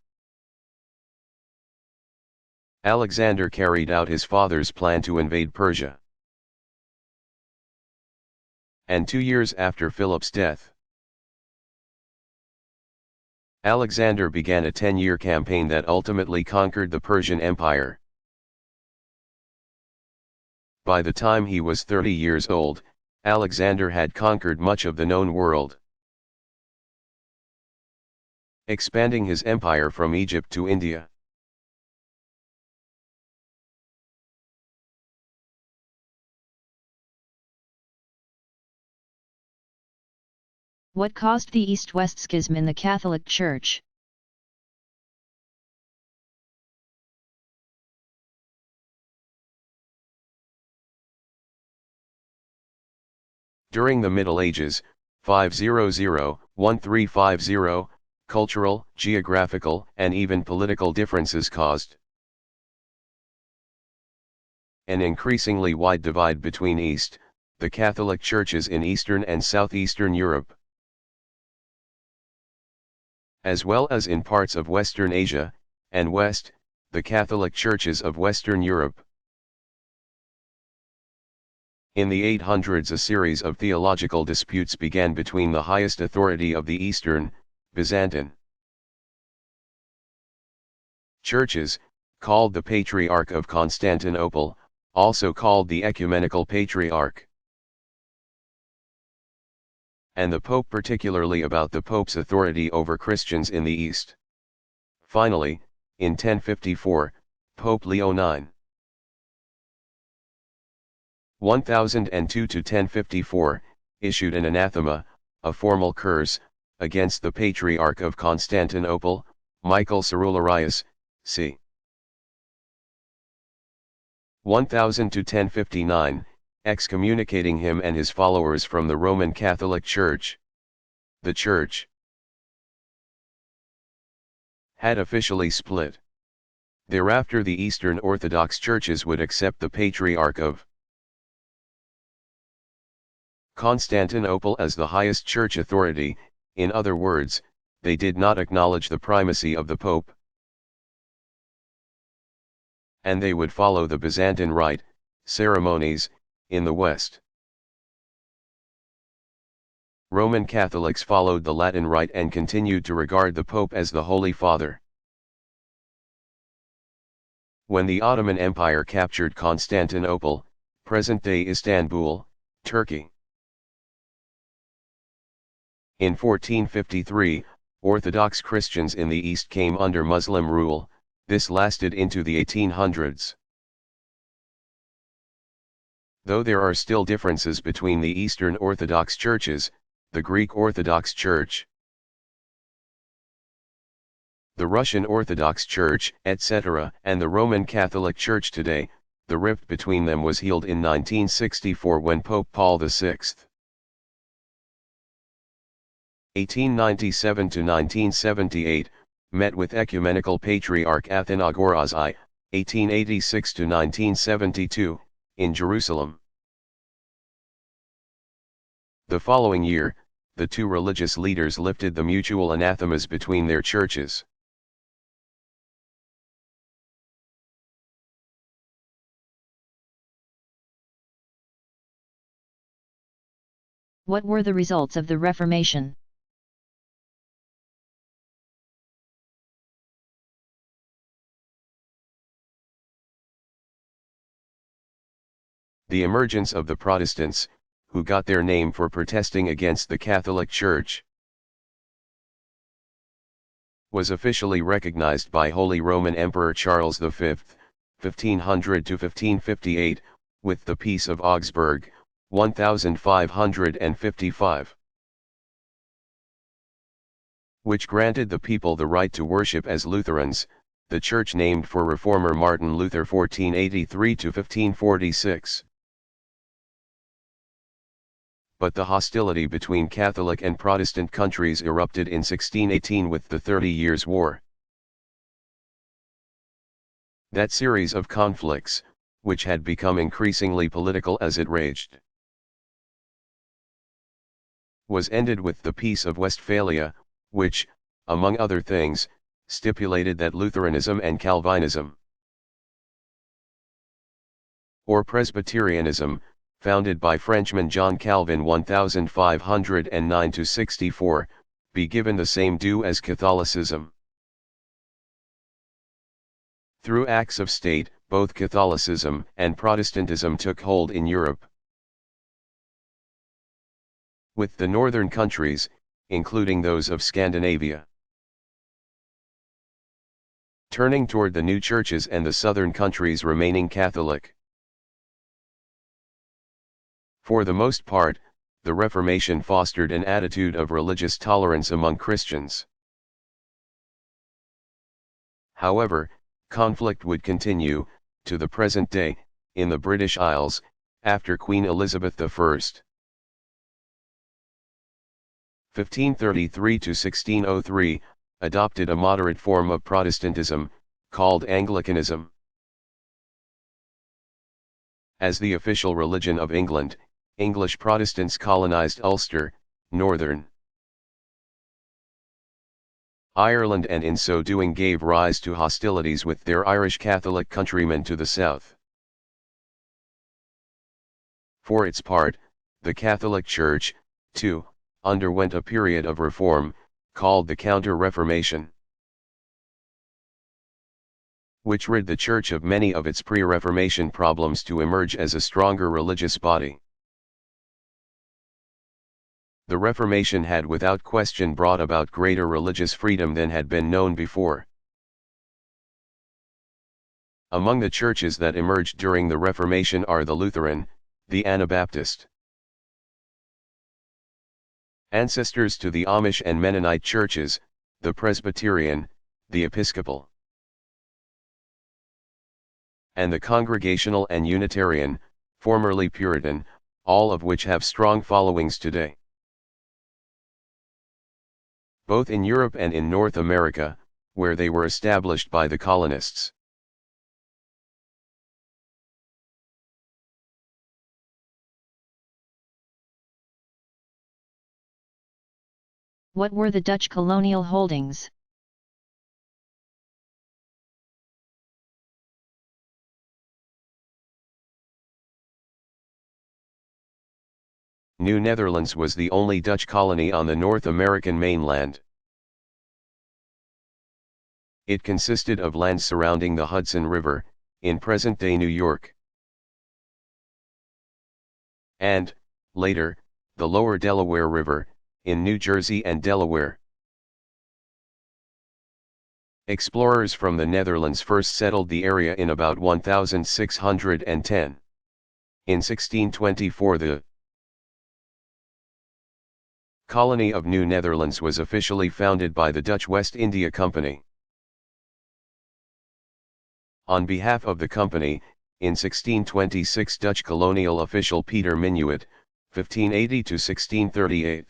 Alexander carried out his father's plan to invade Persia. And 2 years after Philip's death, Alexander began a 10-year campaign that ultimately conquered the Persian Empire. By the time he was 30 years old, Alexander had conquered much of the known world, expanding his empire from Egypt to India. What caused the East-West Schism in the Catholic Church? During the Middle Ages, 500-1350, cultural, geographical, and even political differences caused an increasingly wide divide between the Catholic churches in Eastern and Southeastern Europe, as well as in parts of Western Asia, and West, the Catholic churches of Western Europe. In the 800s, a series of theological disputes began between the highest authority of the Eastern, Byzantine churches, called the Patriarch of Constantinople, also called the Ecumenical Patriarch, and the Pope, particularly about the Pope's authority over Christians in the East. Finally, in 1054, Pope Leo IX, 1002 to 1054, issued an anathema, a formal curse, against the Patriarch of Constantinople, Michael Cerularius, c. 1000 to 1059, excommunicating him and his followers from the Roman Catholic Church. The Church had officially split. Thereafter, the Eastern Orthodox churches would accept the Patriarch of Constantinople as the highest church authority. In other words, they did not acknowledge the primacy of the Pope, and they would follow the Byzantine rite, ceremonies, in the West. Roman Catholics followed the Latin rite and continued to regard the Pope as the Holy Father. When the Ottoman Empire captured Constantinople, present-day Istanbul, Turkey, in 1453, Orthodox Christians in the East came under Muslim rule. This lasted into the 1800s. Though there are still differences between the Eastern Orthodox churches, the Greek Orthodox Church, the Russian Orthodox Church, etc., and the Roman Catholic Church today, the rift between them was healed in 1964 when Pope Paul VI, 1897 to 1978, met with Ecumenical Patriarch Athenagoras I, 1886–1972, in Jerusalem. The following year, the two religious leaders lifted the mutual anathemas between their churches. What were the results of the Reformation? The emergence of the Protestants, who got their name for protesting against the Catholic Church, was officially recognized by Holy Roman Emperor Charles V, 1500–1558, with the Peace of Augsburg, 1555, which granted the people the right to worship as Lutherans, the church named for reformer Martin Luther 1483–1546. But the hostility between Catholic and Protestant countries erupted in 1618 with the 30 Years' War. That series of conflicts, which had become increasingly political as it raged, was ended with the Peace of Westphalia, which, among other things, stipulated that Lutheranism and Calvinism, or Presbyterianism, founded by Frenchman John Calvin 1509–64, be given the same due as Catholicism. Through acts of state, both Catholicism and Protestantism took hold in Europe, with the northern countries, including those of Scandinavia, turning toward the new churches and the southern countries remaining Catholic. For the most part, the Reformation fostered an attitude of religious tolerance among Christians. However, conflict would continue, to the present day, in the British Isles, after Queen Elizabeth I. 1533–1603, adopted a moderate form of Protestantism, called Anglicanism, as the official religion of England. English Protestants colonized Ulster, northern Ireland, and in so doing gave rise to hostilities with their Irish Catholic countrymen to the south. For its part, the Catholic Church, too, underwent a period of reform, called the Counter-Reformation, which rid the Church of many of its pre-Reformation problems to emerge as a stronger religious body. The Reformation had without question brought about greater religious freedom than had been known before. Among the churches that emerged during the Reformation are the Lutheran, the Anabaptist, ancestors to the Amish and Mennonite churches, the Presbyterian, the Episcopal, and the Congregational and Unitarian, formerly Puritan, all of which have strong followings today, both in Europe and in North America, where they were established by the colonists. What were the Dutch colonial holdings? New Netherlands was the only Dutch colony on the North American mainland. It consisted of lands surrounding the Hudson River, in present-day New York, and, later, the lower Delaware River, in New Jersey and Delaware. Explorers from the Netherlands first settled the area in about 1610. In 1624 the colony of New Netherlands was officially founded by the Dutch West India Company. On behalf of the company, in 1626 Dutch colonial official Peter Minuit, 1580–1638,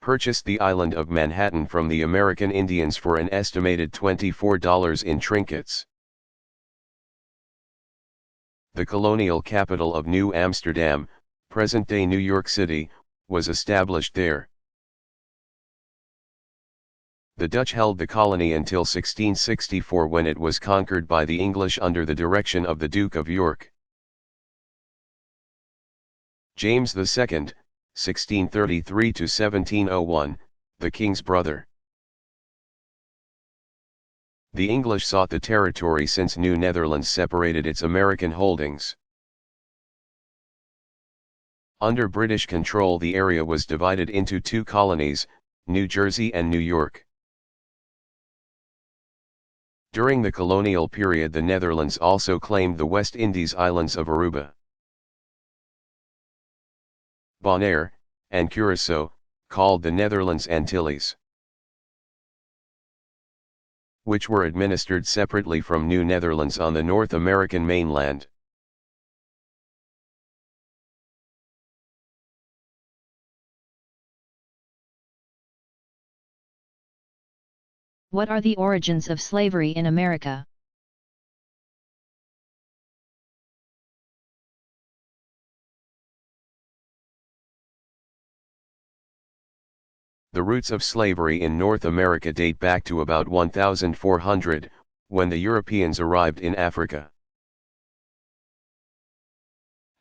purchased the island of Manhattan from the American Indians for an estimated $24 in trinkets. The colonial capital of New Amsterdam, present-day New York City, was established there. The Dutch held the colony until 1664, when it was conquered by the English under the direction of the Duke of York. James II, 1633–1701, the king's brother. The English sought the territory since New Netherlands separated its American holdings. Under British control, the area was divided into two colonies, New Jersey and New York. During the colonial period, the Netherlands also claimed the West Indies islands of Aruba, Bonaire, and Curaçao, called the Netherlands Antilles, which were administered separately from New Netherlands on the North American mainland. What are the origins of slavery in America? The roots of slavery in North America date back to about 1400, when the Europeans arrived in Africa.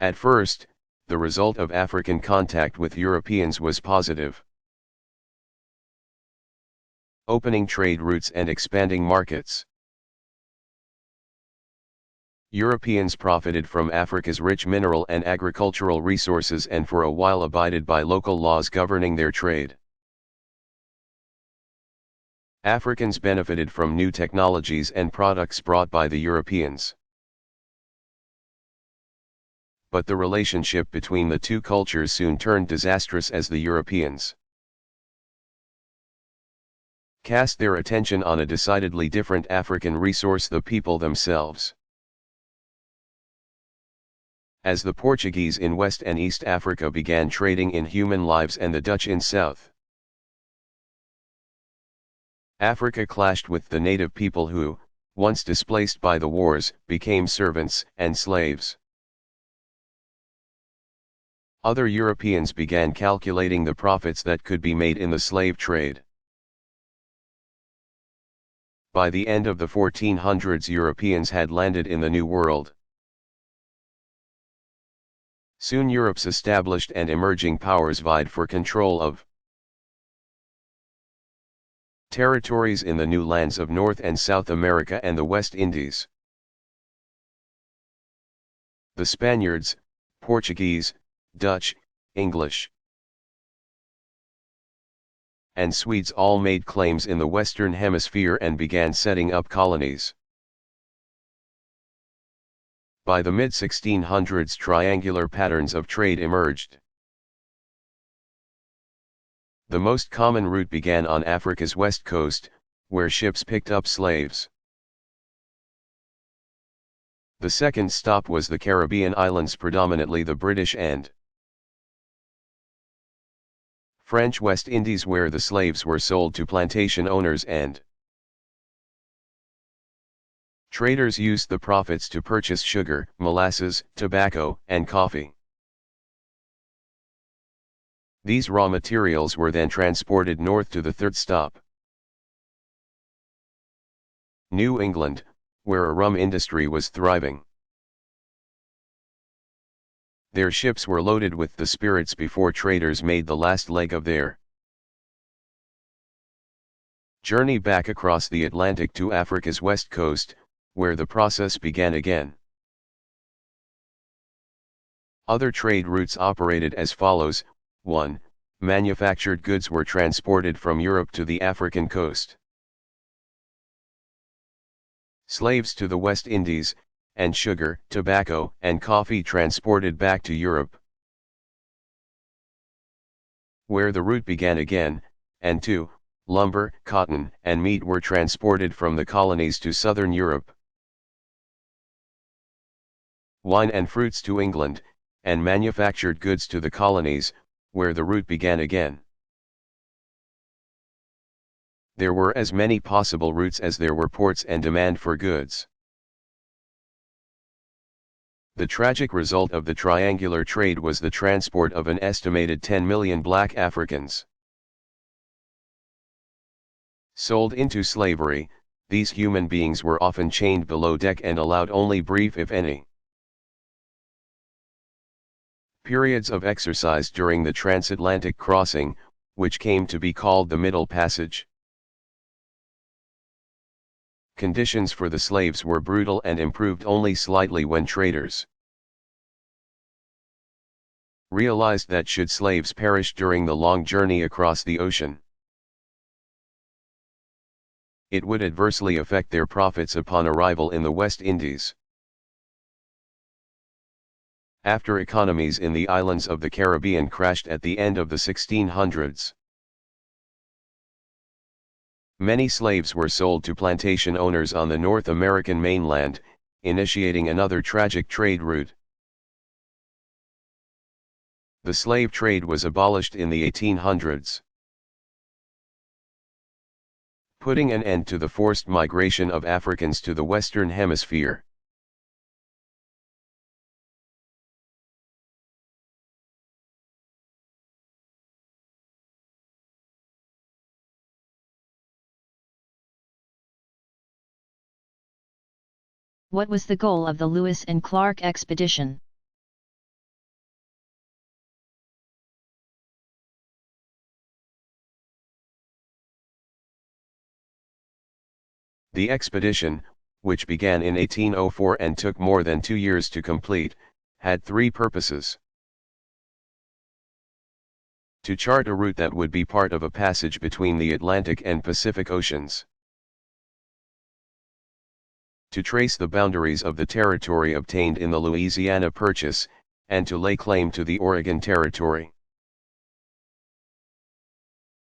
At first, the result of African contact with Europeans was positive, opening trade routes and expanding markets. Europeans profited from Africa's rich mineral and agricultural resources and for a while abided by local laws governing their trade. Africans benefited from new technologies and products brought by the Europeans. But the relationship between the two cultures soon turned disastrous as the Europeans cast their attention on a decidedly different African resource, the people themselves. As the Portuguese in West and East Africa began trading in human lives and the Dutch in South Africa clashed with the native people who, once displaced by the wars, became servants and slaves. Other Europeans began calculating the profits that could be made in the slave trade. By the end of the 1400s, Europeans had landed in the New World. Soon Europe's established and emerging powers vied for control of territories in the new lands of North and South America and the West Indies. The Spaniards, Portuguese, Dutch, English, and Swedes all made claims in the Western Hemisphere and began setting up colonies. By the mid-1600s, triangular patterns of trade emerged. The most common route began on Africa's west coast, where ships picked up slaves. The second stop was the Caribbean islands, predominantly the British and French West Indies, where the slaves were sold to plantation owners and traders used the profits to purchase sugar, molasses, tobacco, and coffee. These raw materials were then transported north to the third stop, New England, where a rum industry was thriving. Their ships were loaded with the spirits before traders made the last leg of their journey back across the Atlantic to Africa's west coast, where the process began again. Other trade routes operated as follows. 1. Manufactured goods were transported from Europe to the African coast. Slaves to the West Indies, and sugar, tobacco, and coffee transported back to Europe, where the route began again. And 2. Lumber, cotton, and meat were transported from the colonies to southern Europe. Wine and fruits to England, and manufactured goods to the colonies, where the route began again. There were as many possible routes as there were ports and demand for goods. The tragic result of the triangular trade was the transport of an estimated 10 million black Africans. Sold into slavery, these human beings were often chained below deck and allowed only brief, if any, periods of exercise during the transatlantic crossing, which came to be called the Middle Passage. Conditions for the slaves were brutal and improved only slightly when traders realized that should slaves perish during the long journey across the ocean, it would adversely affect their profits upon arrival in the West Indies. After economies in the islands of the Caribbean crashed at the end of the 1600s, many slaves were sold to plantation owners on the North American mainland, initiating another tragic trade route. The slave trade was abolished in the 1800s, putting an end to the forced migration of Africans to the Western Hemisphere. What was the goal of the Lewis and Clark expedition? The expedition, which began in 1804 and took more than 2 years to complete, had 3 purposes. To chart a route that would be part of a passage between the Atlantic and Pacific Oceans. To trace the boundaries of the territory obtained in the Louisiana Purchase, and to lay claim to the Oregon Territory.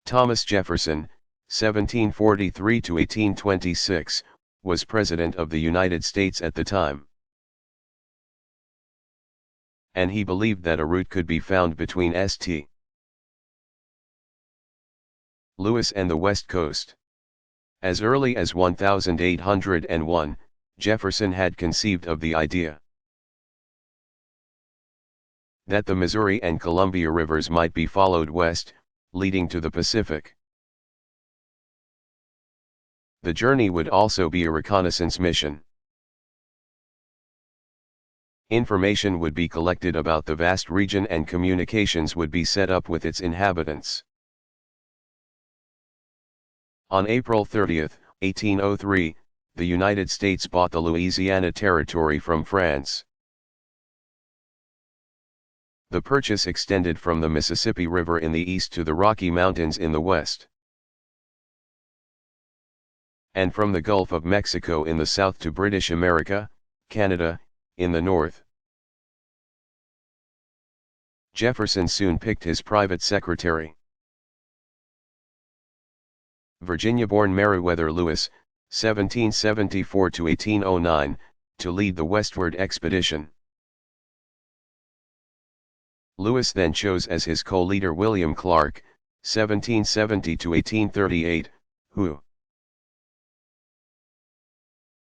Thomas Jefferson, 1743 to 1826, was President of the United States at the time, and he believed that a route could be found between St. Louis and the West Coast. As early as 1801, Jefferson had conceived of the idea that the Missouri and Columbia rivers might be followed west, leading to the Pacific. The journey would also be a reconnaissance mission. Information would be collected about the vast region and communications would be set up with its inhabitants. On April 30, 1803, the United States bought the Louisiana Territory from France. The purchase extended from the Mississippi River in the east to the Rocky Mountains in the west, and from the Gulf of Mexico in the south to British America, Canada, in the north. Jefferson soon picked his private secretary, Virginia-born Meriwether Lewis, 1774 to 1809, to lead the westward expedition. Lewis then chose as his co-leader William Clark, 1770 to 1838, who,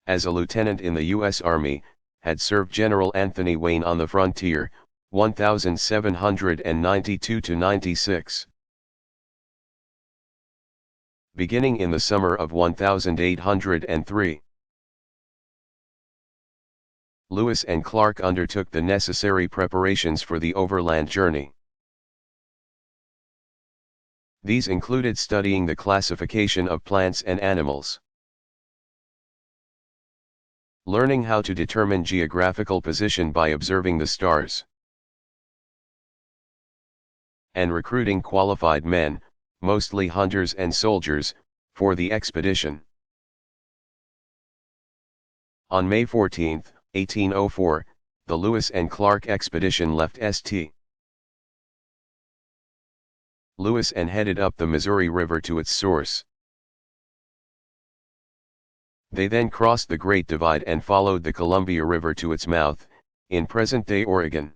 as a lieutenant in the U.S. Army, had served General Anthony Wayne on the frontier, 1792 to 96. Beginning in the summer of 1803. Lewis and Clark undertook the necessary preparations for the overland journey. These included studying the classification of plants and animals, learning how to determine geographical position by observing the stars, and recruiting qualified men, mostly hunters and soldiers, for the expedition. On May 14, 1804, the Lewis and Clark expedition left St. Louis and headed up the Missouri River to its source. They then crossed the Great Divide and followed the Columbia River to its mouth, in present-day Oregon.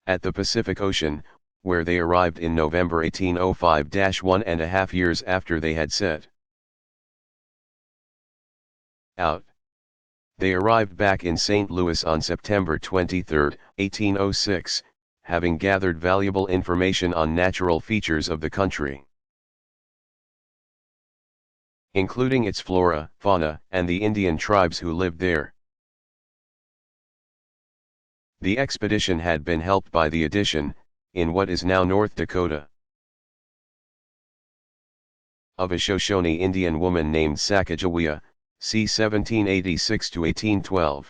At the Pacific Ocean, where they arrived in November 1805, 1.5 years after they had set out. They arrived back in St. Louis on September 23, 1806, having gathered valuable information on natural features of the country, including its flora, fauna, and the Indian tribes who lived there. The expedition had been helped by the addition, in what is now North Dakota, of a Shoshone Indian woman named Sacagawea, c. 1786–1812.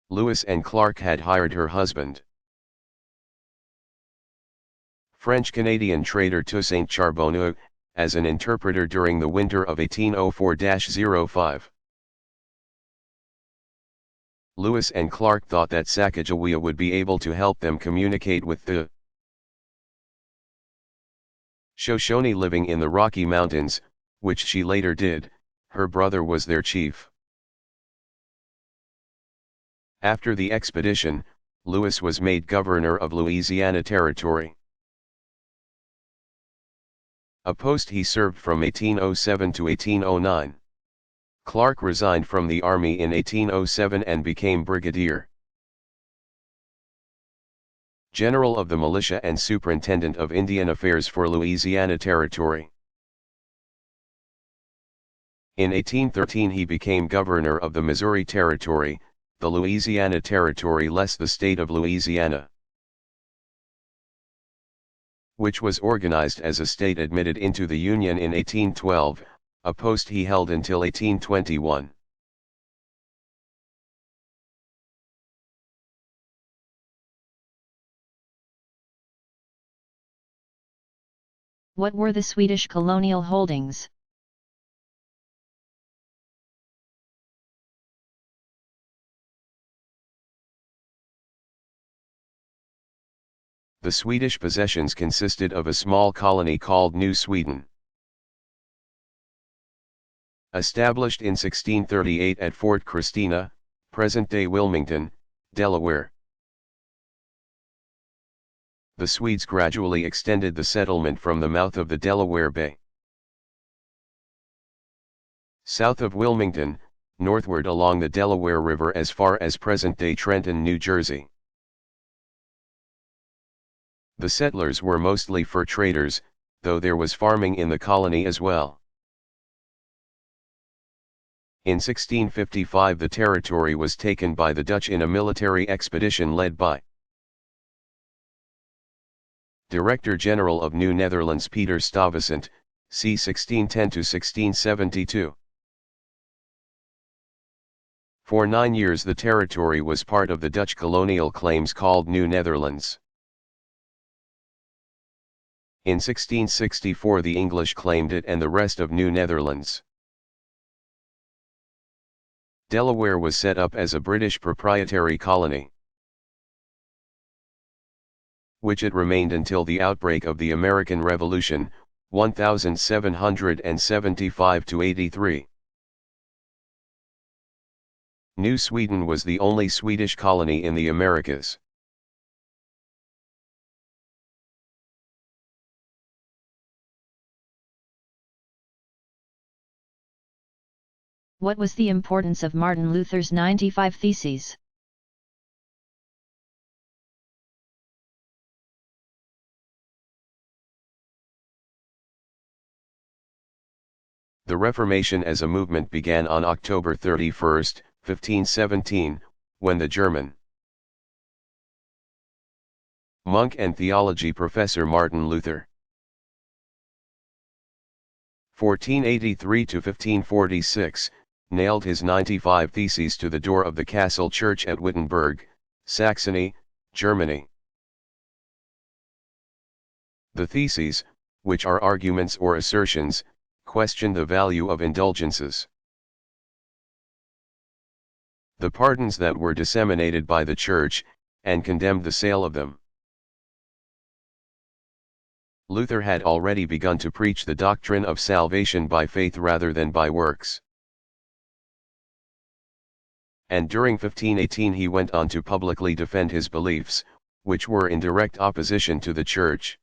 Lewis and Clark had hired her husband, French-Canadian trader Toussaint Charbonneau, as an interpreter during the winter of 1804–05. Lewis and Clark thought that Sacagawea would be able to help them communicate with the Shoshone living in the Rocky Mountains, which she later did. Her brother was their chief. After the expedition, Lewis was made governor of Louisiana Territory, a post he served from 1807 to 1809. Clark resigned from the army in 1807 and became brigadier general of the militia and superintendent of Indian affairs for Louisiana Territory. In 1813 he became governor of the Missouri Territory, the Louisiana Territory less the state of Louisiana, which was organized as a state admitted into the Union in 1812, a post he held until 1821. What were the Swedish colonial holdings? The Swedish possessions consisted of a small colony called New Sweden, established in 1638 at Fort Christina, present-day Wilmington, Delaware. The Swedes gradually extended the settlement from the mouth of the Delaware Bay, south of Wilmington, northward along the Delaware River as far as present-day Trenton, New Jersey. The settlers were mostly fur traders, though there was farming in the colony as well. In 1655 the territory was taken by the Dutch in a military expedition led by Director General of New Netherlands Peter Stuyvesant, c. 1610–1672. For 9 years the territory was part of the Dutch colonial claims called New Netherlands. In 1664 the English claimed it and the rest of New Netherlands. Delaware was set up as a British proprietary colony, which it remained until the outbreak of the American Revolution, 1775–83. New Sweden was the only Swedish colony in the Americas. What was the importance of Martin Luther's 95 Theses? The Reformation as a movement began on October 31, 1517, when the German monk and theology professor Martin Luther, 1483–1546, nailed his 95 Theses to the door of the castle church at Wittenberg, Saxony, Germany. The Theses, which are arguments or assertions, question the value of indulgences, the pardons that were disseminated by the Church, and condemned the sale of them. Luther had already begun to preach the doctrine of salvation by faith rather than by works, and during 1518 he went on to publicly defend his beliefs, which were in direct opposition to the Church.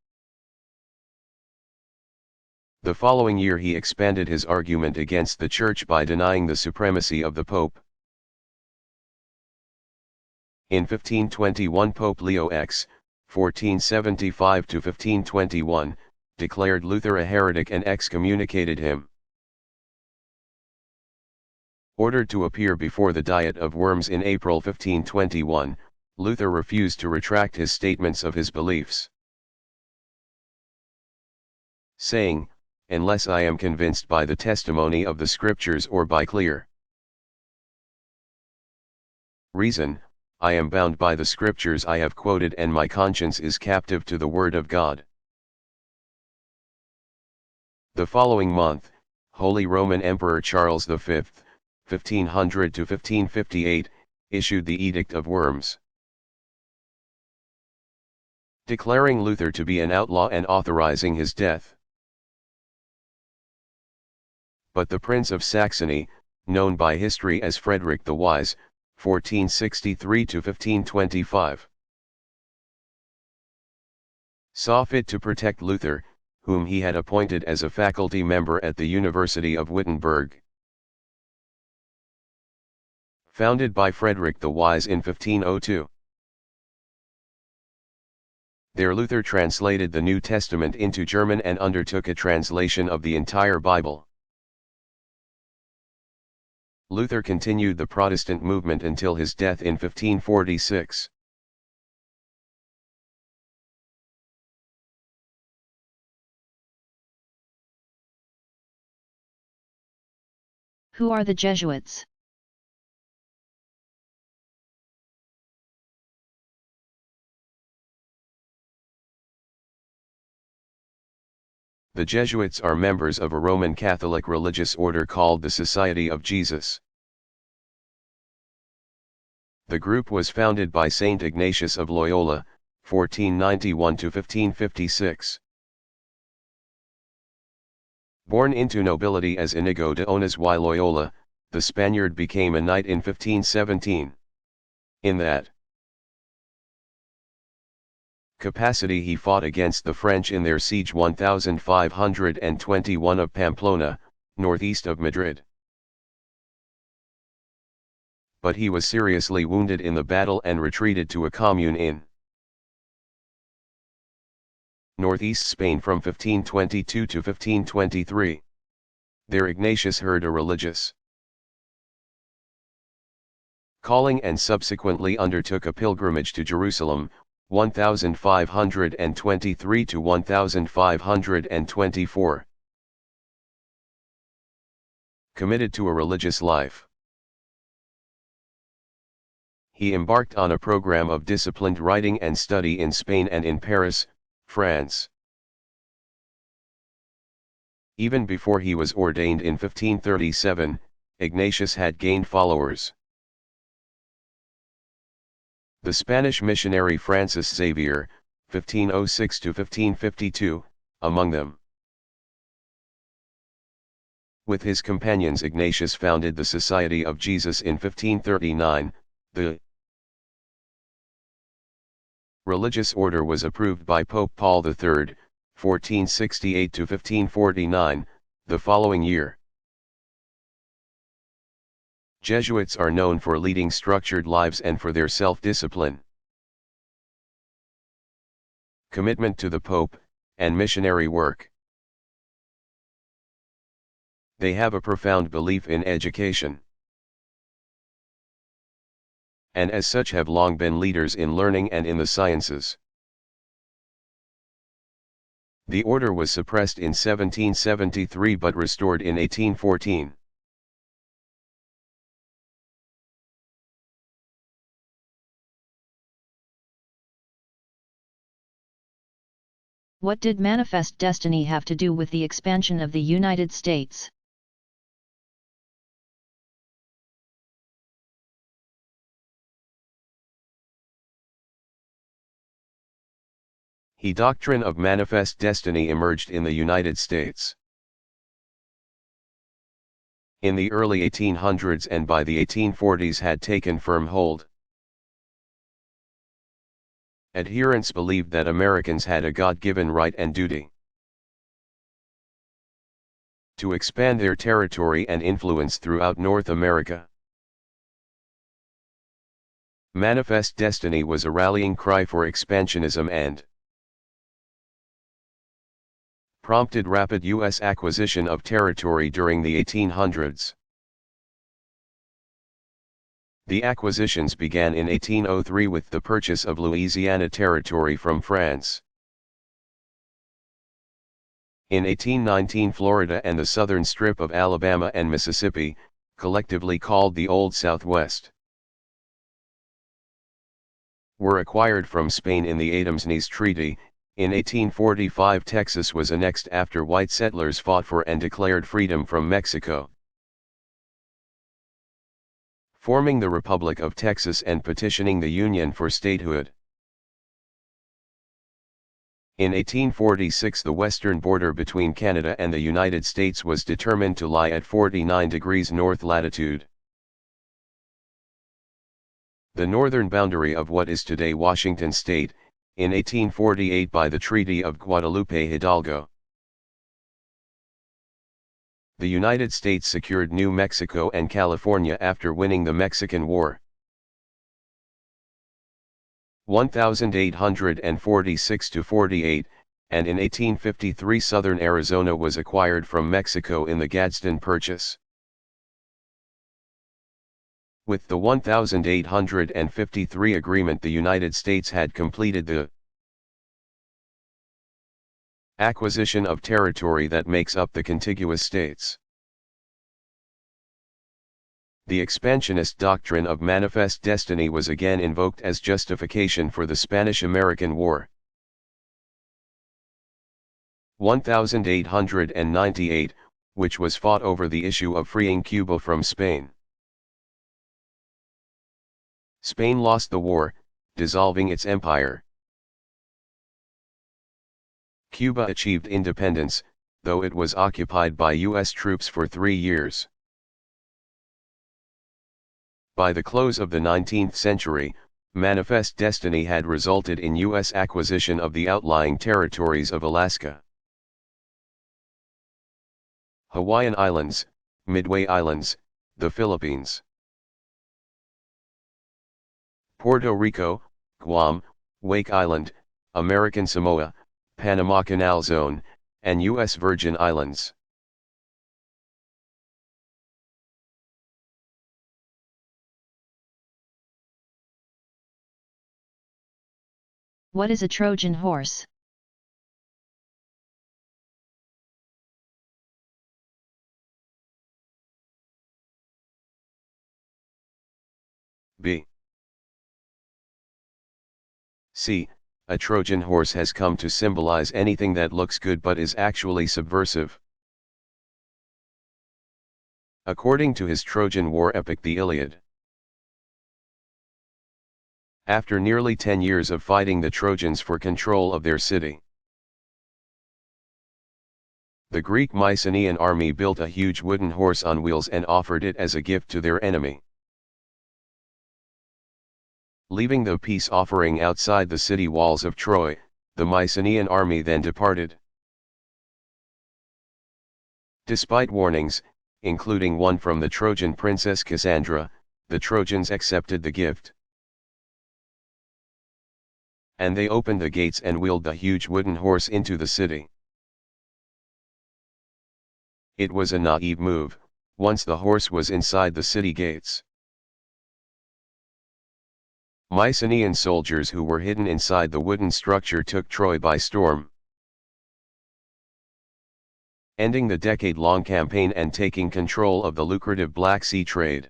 The following year he expanded his argument against the Church by denying the supremacy of the Pope. In 1521 Pope Leo X, 1475–1521, declared Luther a heretic and excommunicated him. Ordered to appear before the Diet of Worms in April 1521, Luther refused to retract his statements of his beliefs, saying, "Unless I am convinced by the testimony of the Scriptures or by clear reason, I am bound by the Scriptures I have quoted, and my conscience is captive to the Word of God." The following month, Holy Roman Emperor Charles V, 1500–1558, issued the Edict of Worms, declaring Luther to be an outlaw and authorizing his death. But the Prince of Saxony, known by history as Frederick the Wise, 1463–1525, saw fit to protect Luther, whom he had appointed as a faculty member at the University of Wittenberg. Founded by Frederick the Wise in 1502. There Luther translated the New Testament into German and undertook a translation of the entire Bible. Luther continued the Protestant movement until his death in 1546. Who are the Jesuits? The Jesuits are members of a Roman Catholic religious order called the Society of Jesus. The group was founded by Saint Ignatius of Loyola, 1491–1556. Born into nobility as Inigo de Onís y Loyola, the Spaniard became a knight in 1517. In that capacity he fought against the French in their siege 1521 of Pamplona, northeast of Madrid. But he was seriously wounded in the battle and retreated to a commune in northeast Spain from 1522 to 1523. There Ignatius heard a religious calling and subsequently undertook a pilgrimage to Jerusalem, 1523 to 1524. Committed to a religious life, he embarked on a program of disciplined writing and study in Spain and in Paris, France. Even before he was ordained in 1537, Ignatius had gained followers. The Spanish missionary Francis Xavier, 1506–1552, among them. With his companions Ignatius founded the Society of Jesus in 1539, the religious order was approved by Pope Paul III, 1468–1549, the following year. Jesuits are known for leading structured lives and for their self-discipline, commitment to the Pope, and missionary work. They have a profound belief in education, and as such have long been leaders in learning and in the sciences. The order was suppressed in 1773 but restored in 1814. What did manifest destiny have to do with the expansion of the United States? The doctrine of manifest destiny emerged in the United States in the early 1800s and by the 1840s had taken firm hold. Adherents believed that Americans had a God-given right and duty to expand their territory and influence throughout North America. Manifest Destiny was a rallying cry for expansionism and prompted rapid U.S. acquisition of territory during the 1800s. The acquisitions began in 1803 with the purchase of Louisiana Territory from France. In 1819 Florida and the southern strip of Alabama and Mississippi, collectively called the Old Southwest, were acquired from Spain in the Adams-Nice Treaty. In 1845 Texas was annexed after white settlers fought for and declared freedom from Mexico, forming the Republic of Texas and petitioning the Union for statehood. In 1846 the western border between Canada and the United States was determined to lie at 49 degrees north latitude, the northern boundary of what is today Washington State, in 1848 by the Treaty of Guadalupe Hidalgo. The United States secured New Mexico and California after winning the Mexican War. 1846–48, and in 1853 southern Arizona was acquired from Mexico in the Gadsden Purchase. With the 1853 agreement the United States had completed the acquisition of territory that makes up the contiguous states. The expansionist doctrine of manifest destiny was again invoked as justification for the Spanish-American War. 1898, which was fought over the issue of freeing Cuba from Spain. Spain lost the war, dissolving its empire. Cuba achieved independence, though it was occupied by U.S. troops for 3 years. By the close of the 19th century, manifest destiny had resulted in U.S. acquisition of the outlying territories of Alaska, Hawaiian Islands, Midway Islands, the Philippines, Puerto Rico, Guam, Wake Island, American Samoa, Panama Canal Zone, and U.S. Virgin Islands. What is a Trojan horse? B. C. A Trojan horse has come to symbolize anything that looks good but is actually subversive. According to his Trojan War epic the Iliad. After nearly 10 years of fighting the Trojans for control of their city, the Greek Mycenaean army built a huge wooden horse on wheels and offered it as a gift to their enemy. Leaving the peace offering outside the city walls of Troy, the Mycenaean army then departed. Despite warnings, including one from the Trojan princess Cassandra, the Trojans accepted the gift. And they opened the gates and wheeled the huge wooden horse into the city. It was a naive move, once the horse was inside the city gates. Mycenaean soldiers who were hidden inside the wooden structure took Troy by storm, ending the decade-long campaign and taking control of the lucrative Black Sea trade.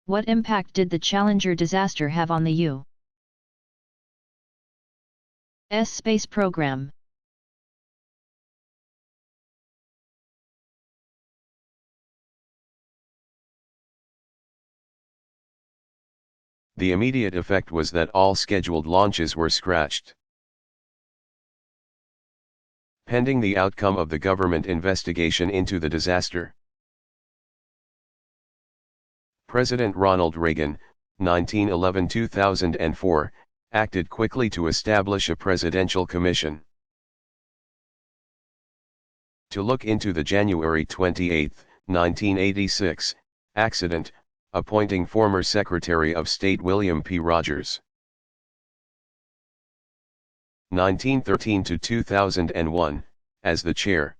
What impact did the Challenger disaster have on the U.S. space program? The immediate effect was that all scheduled launches were scratched. pending the outcome of the government investigation into the disaster. President Ronald Reagan, 1911–2004, acted quickly to establish a presidential commission to look into the January 28, 1986, accident, appointing former Secretary of State William P. Rogers. 1913–2001, as the chair.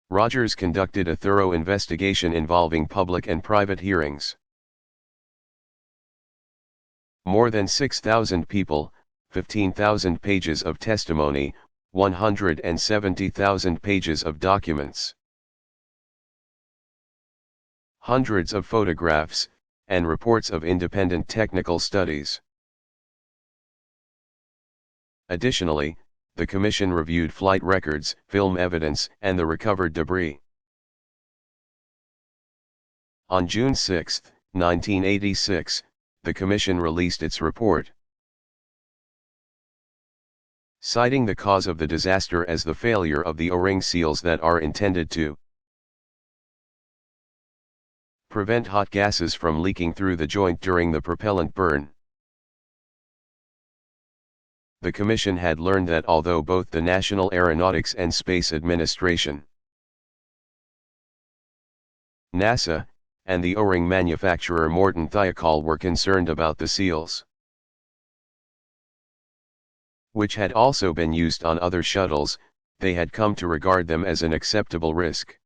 Rogers conducted a thorough investigation involving public and private hearings. More than 6,000 people, 15,000 pages of testimony, 170,000 pages of documents, hundreds of photographs, and reports of independent technical studies. Additionally, the Commission reviewed flight records, film evidence, and the recovered debris. On June 6, 1986, the Commission released its report, citing the cause of the disaster as the failure of the O-ring seals that are intended to prevent hot gases from leaking through the joint during the propellant burn. The Commission had learned that although both the National Aeronautics and Space Administration, NASA, and the O-ring manufacturer Morton Thiokol were concerned about the seals, which had also been used on other shuttles, they had come to regard them as an acceptable risk.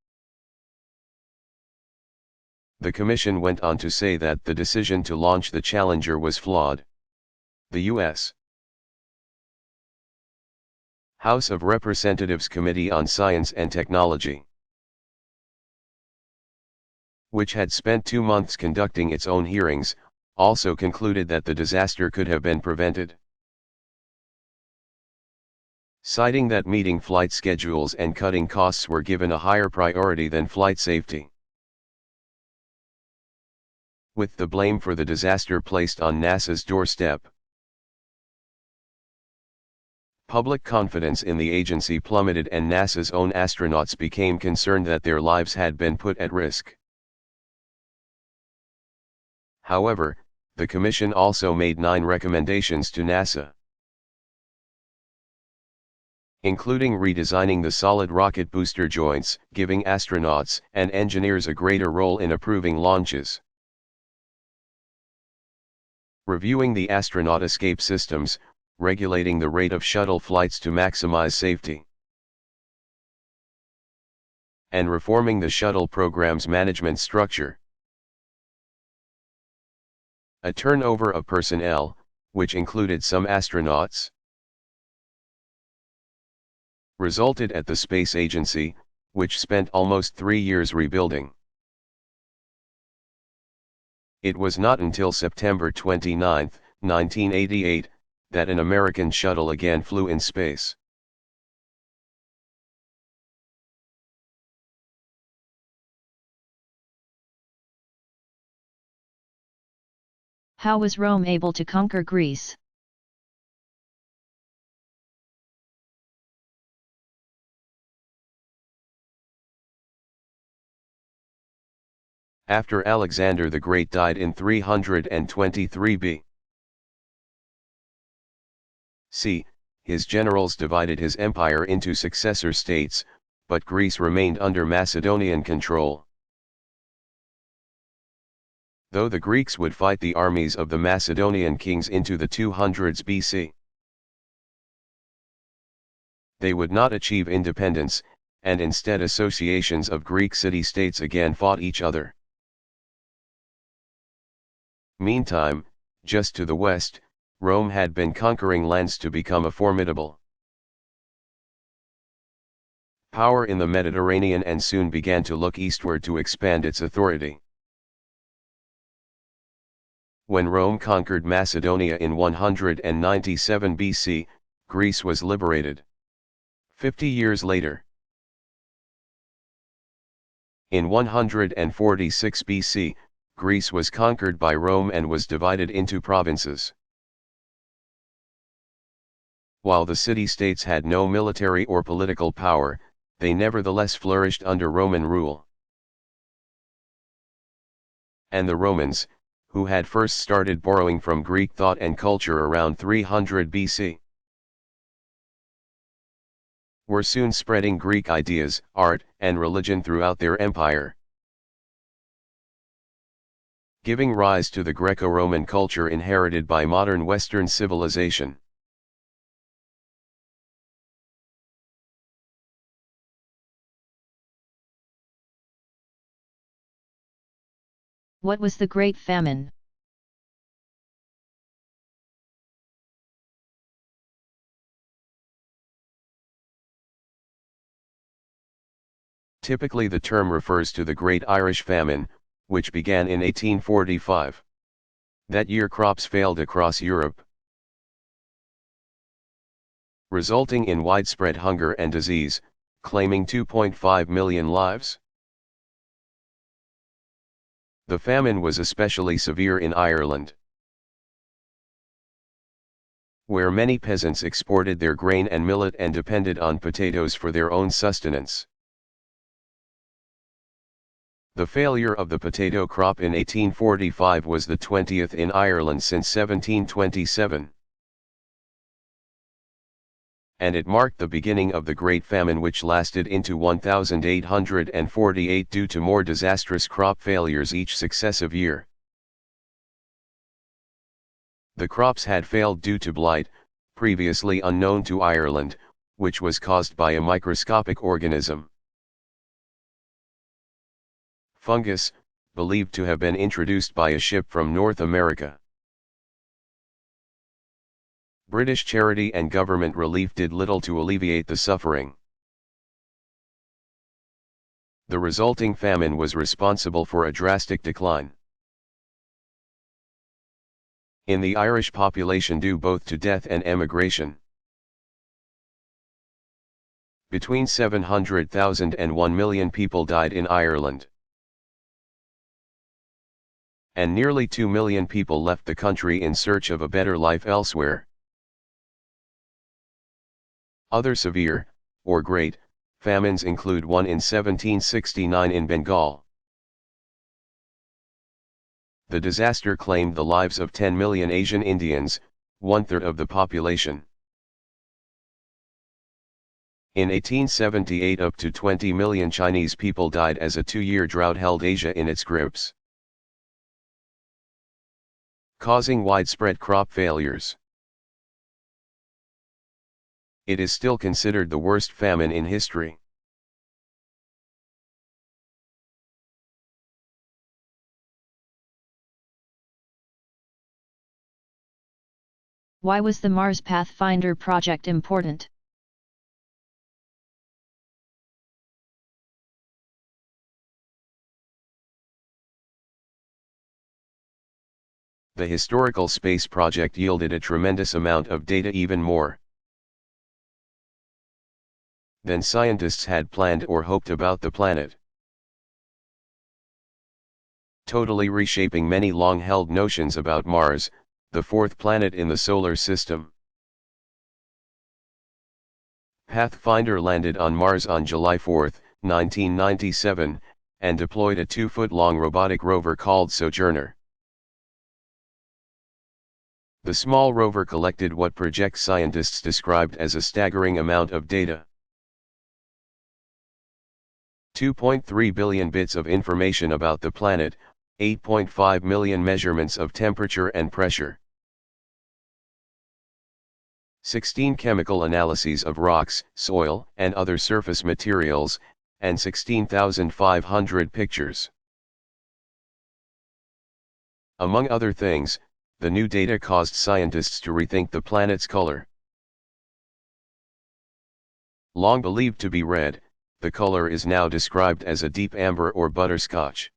The Commission went on to say that the decision to launch the Challenger was flawed. The U.S. House of Representatives Committee on Science and Technology, which had spent 2 months conducting its own hearings, also concluded that the disaster could have been prevented, citing that meeting flight schedules and cutting costs were given a higher priority than flight safety. With the blame for the disaster placed on NASA's doorstep, public confidence in the agency plummeted and NASA's own astronauts became concerned that their lives had been put at risk. However, the Commission also made 9 recommendations to NASA, including redesigning the solid rocket booster joints, giving astronauts and engineers a greater role in approving launches, reviewing the astronaut escape systems, regulating the rate of shuttle flights to maximize safety, and reforming the shuttle program's management structure. A turnover of personnel, which included some astronauts, resulted at the space agency, which spent almost 3 years rebuilding. It was not until September 29, 1988, that an American shuttle again flew in space. How was Rome able to conquer Greece? After Alexander the Great died in 323 B.C., his generals divided his empire into successor states, but Greece remained under Macedonian control. Though the Greeks would fight the armies of the Macedonian kings into the 200s BC, they would not achieve independence, and instead associations of Greek city-states again fought each other. Meantime, just to the west, Rome had been conquering lands to become a formidable power in the Mediterranean and soon began to look eastward to expand its authority. When Rome conquered Macedonia in 197 BC, Greece was liberated. 50 years later, in 146 BC, Greece was conquered by Rome and was divided into provinces. While the city-states had no military or political power, they nevertheless flourished under Roman rule. And the Romans, who had first started borrowing from Greek thought and culture around 300 BC, were soon spreading Greek ideas, art, and religion throughout their empire, giving rise to the Greco-Roman culture inherited by modern Western civilization. What was the Great Famine? Typically the term refers to the Great Irish Famine, which began in 1845. That year crops failed across Europe, resulting in widespread hunger and disease, claiming 2.5 million lives. The famine was especially severe in Ireland, where many peasants exported their grain and millet and depended on potatoes for their own sustenance. The failure of the potato crop in 1845 was the 20th in Ireland since 1727. And it marked the beginning of the Great Famine, which lasted into 1848 due to more disastrous crop failures each successive year. The crops had failed due to blight, previously unknown to Ireland, which was caused by a microscopic organism. Fungus, believed to have been introduced by a ship from North America. British charity and government relief did little to alleviate the suffering. The resulting famine was responsible for a drastic decline in the Irish population due both to death and emigration. Between 700,000 and 1 million people died in Ireland, and nearly 2 million people left the country in search of a better life elsewhere. Other severe, or great, famines include one in 1769 in Bengal. The disaster claimed the lives of 10 million Asian Indians, one-third of the population. In 1878 up to 20 million Chinese people died as a 2-year drought held Asia in its grips, causing widespread crop failures. It is still considered the worst famine in history. Why was the Mars Pathfinder project important? The historical space project yielded a tremendous amount of data, even more than scientists had planned or hoped about the planet, totally reshaping many long-held notions about Mars, the fourth planet in the solar system. Pathfinder landed on Mars on July 4, 1997, and deployed a 2-foot-long robotic rover called Sojourner. The small rover collected what project scientists described as a staggering amount of data. 2.3 billion bits of information about the planet, 8.5 million measurements of temperature and pressure, 16 chemical analyses of rocks, soil, and other surface materials, and 16,500 pictures. Among other things, the new data caused scientists to rethink the planet's color. Long believed to be red, the color is now described as a deep amber or butterscotch.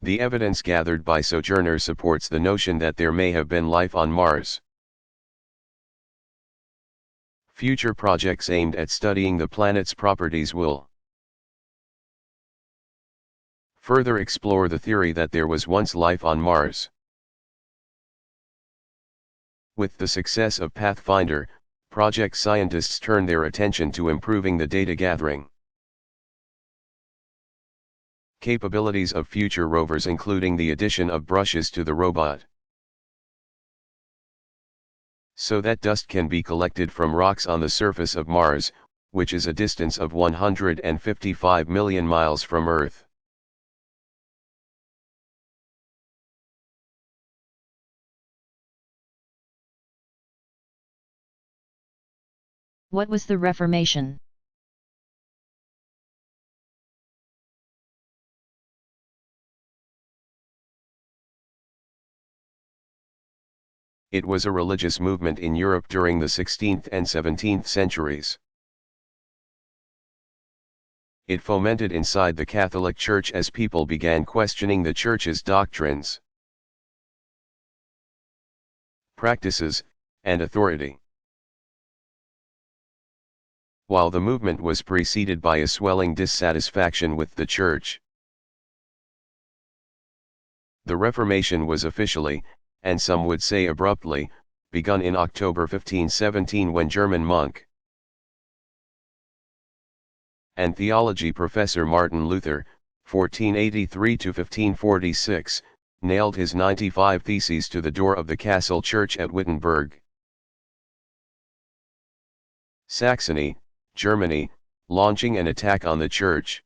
The evidence gathered by Sojourner supports the notion that there may have been life on Mars. Future projects aimed at studying the planet's properties will further explore the theory that there was once life on Mars. With the success of Pathfinder, project scientists turned their attention to improving the data gathering capabilities of future rovers, including the addition of brushes to the robot, so that dust can be collected from rocks on the surface of Mars, which is a distance of 155 million miles from Earth. What was the Reformation? It was a religious movement in Europe during the 16th and 17th centuries. It fomented inside the Catholic Church as people began questioning the Church's doctrines, practices, and authority. While the movement was preceded by a swelling dissatisfaction with the Church, the Reformation was officially, and some would say abruptly, begun in October 1517 when German monk and theology professor Martin Luther, 1483–1546, nailed his 95 Theses to the door of the castle church at Wittenberg, Saxony, Germany, launching an attack on the church.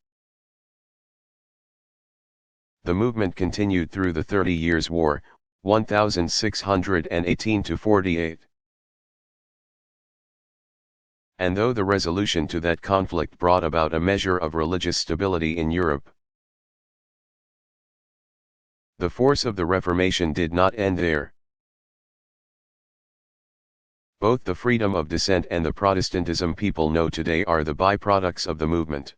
The movement continued through the 30 Years' War, 1618–48. And though the resolution to that conflict brought about a measure of religious stability in Europe, the force of the Reformation did not end there. Both the freedom of dissent and the Protestantism people know today are the byproducts of the movement.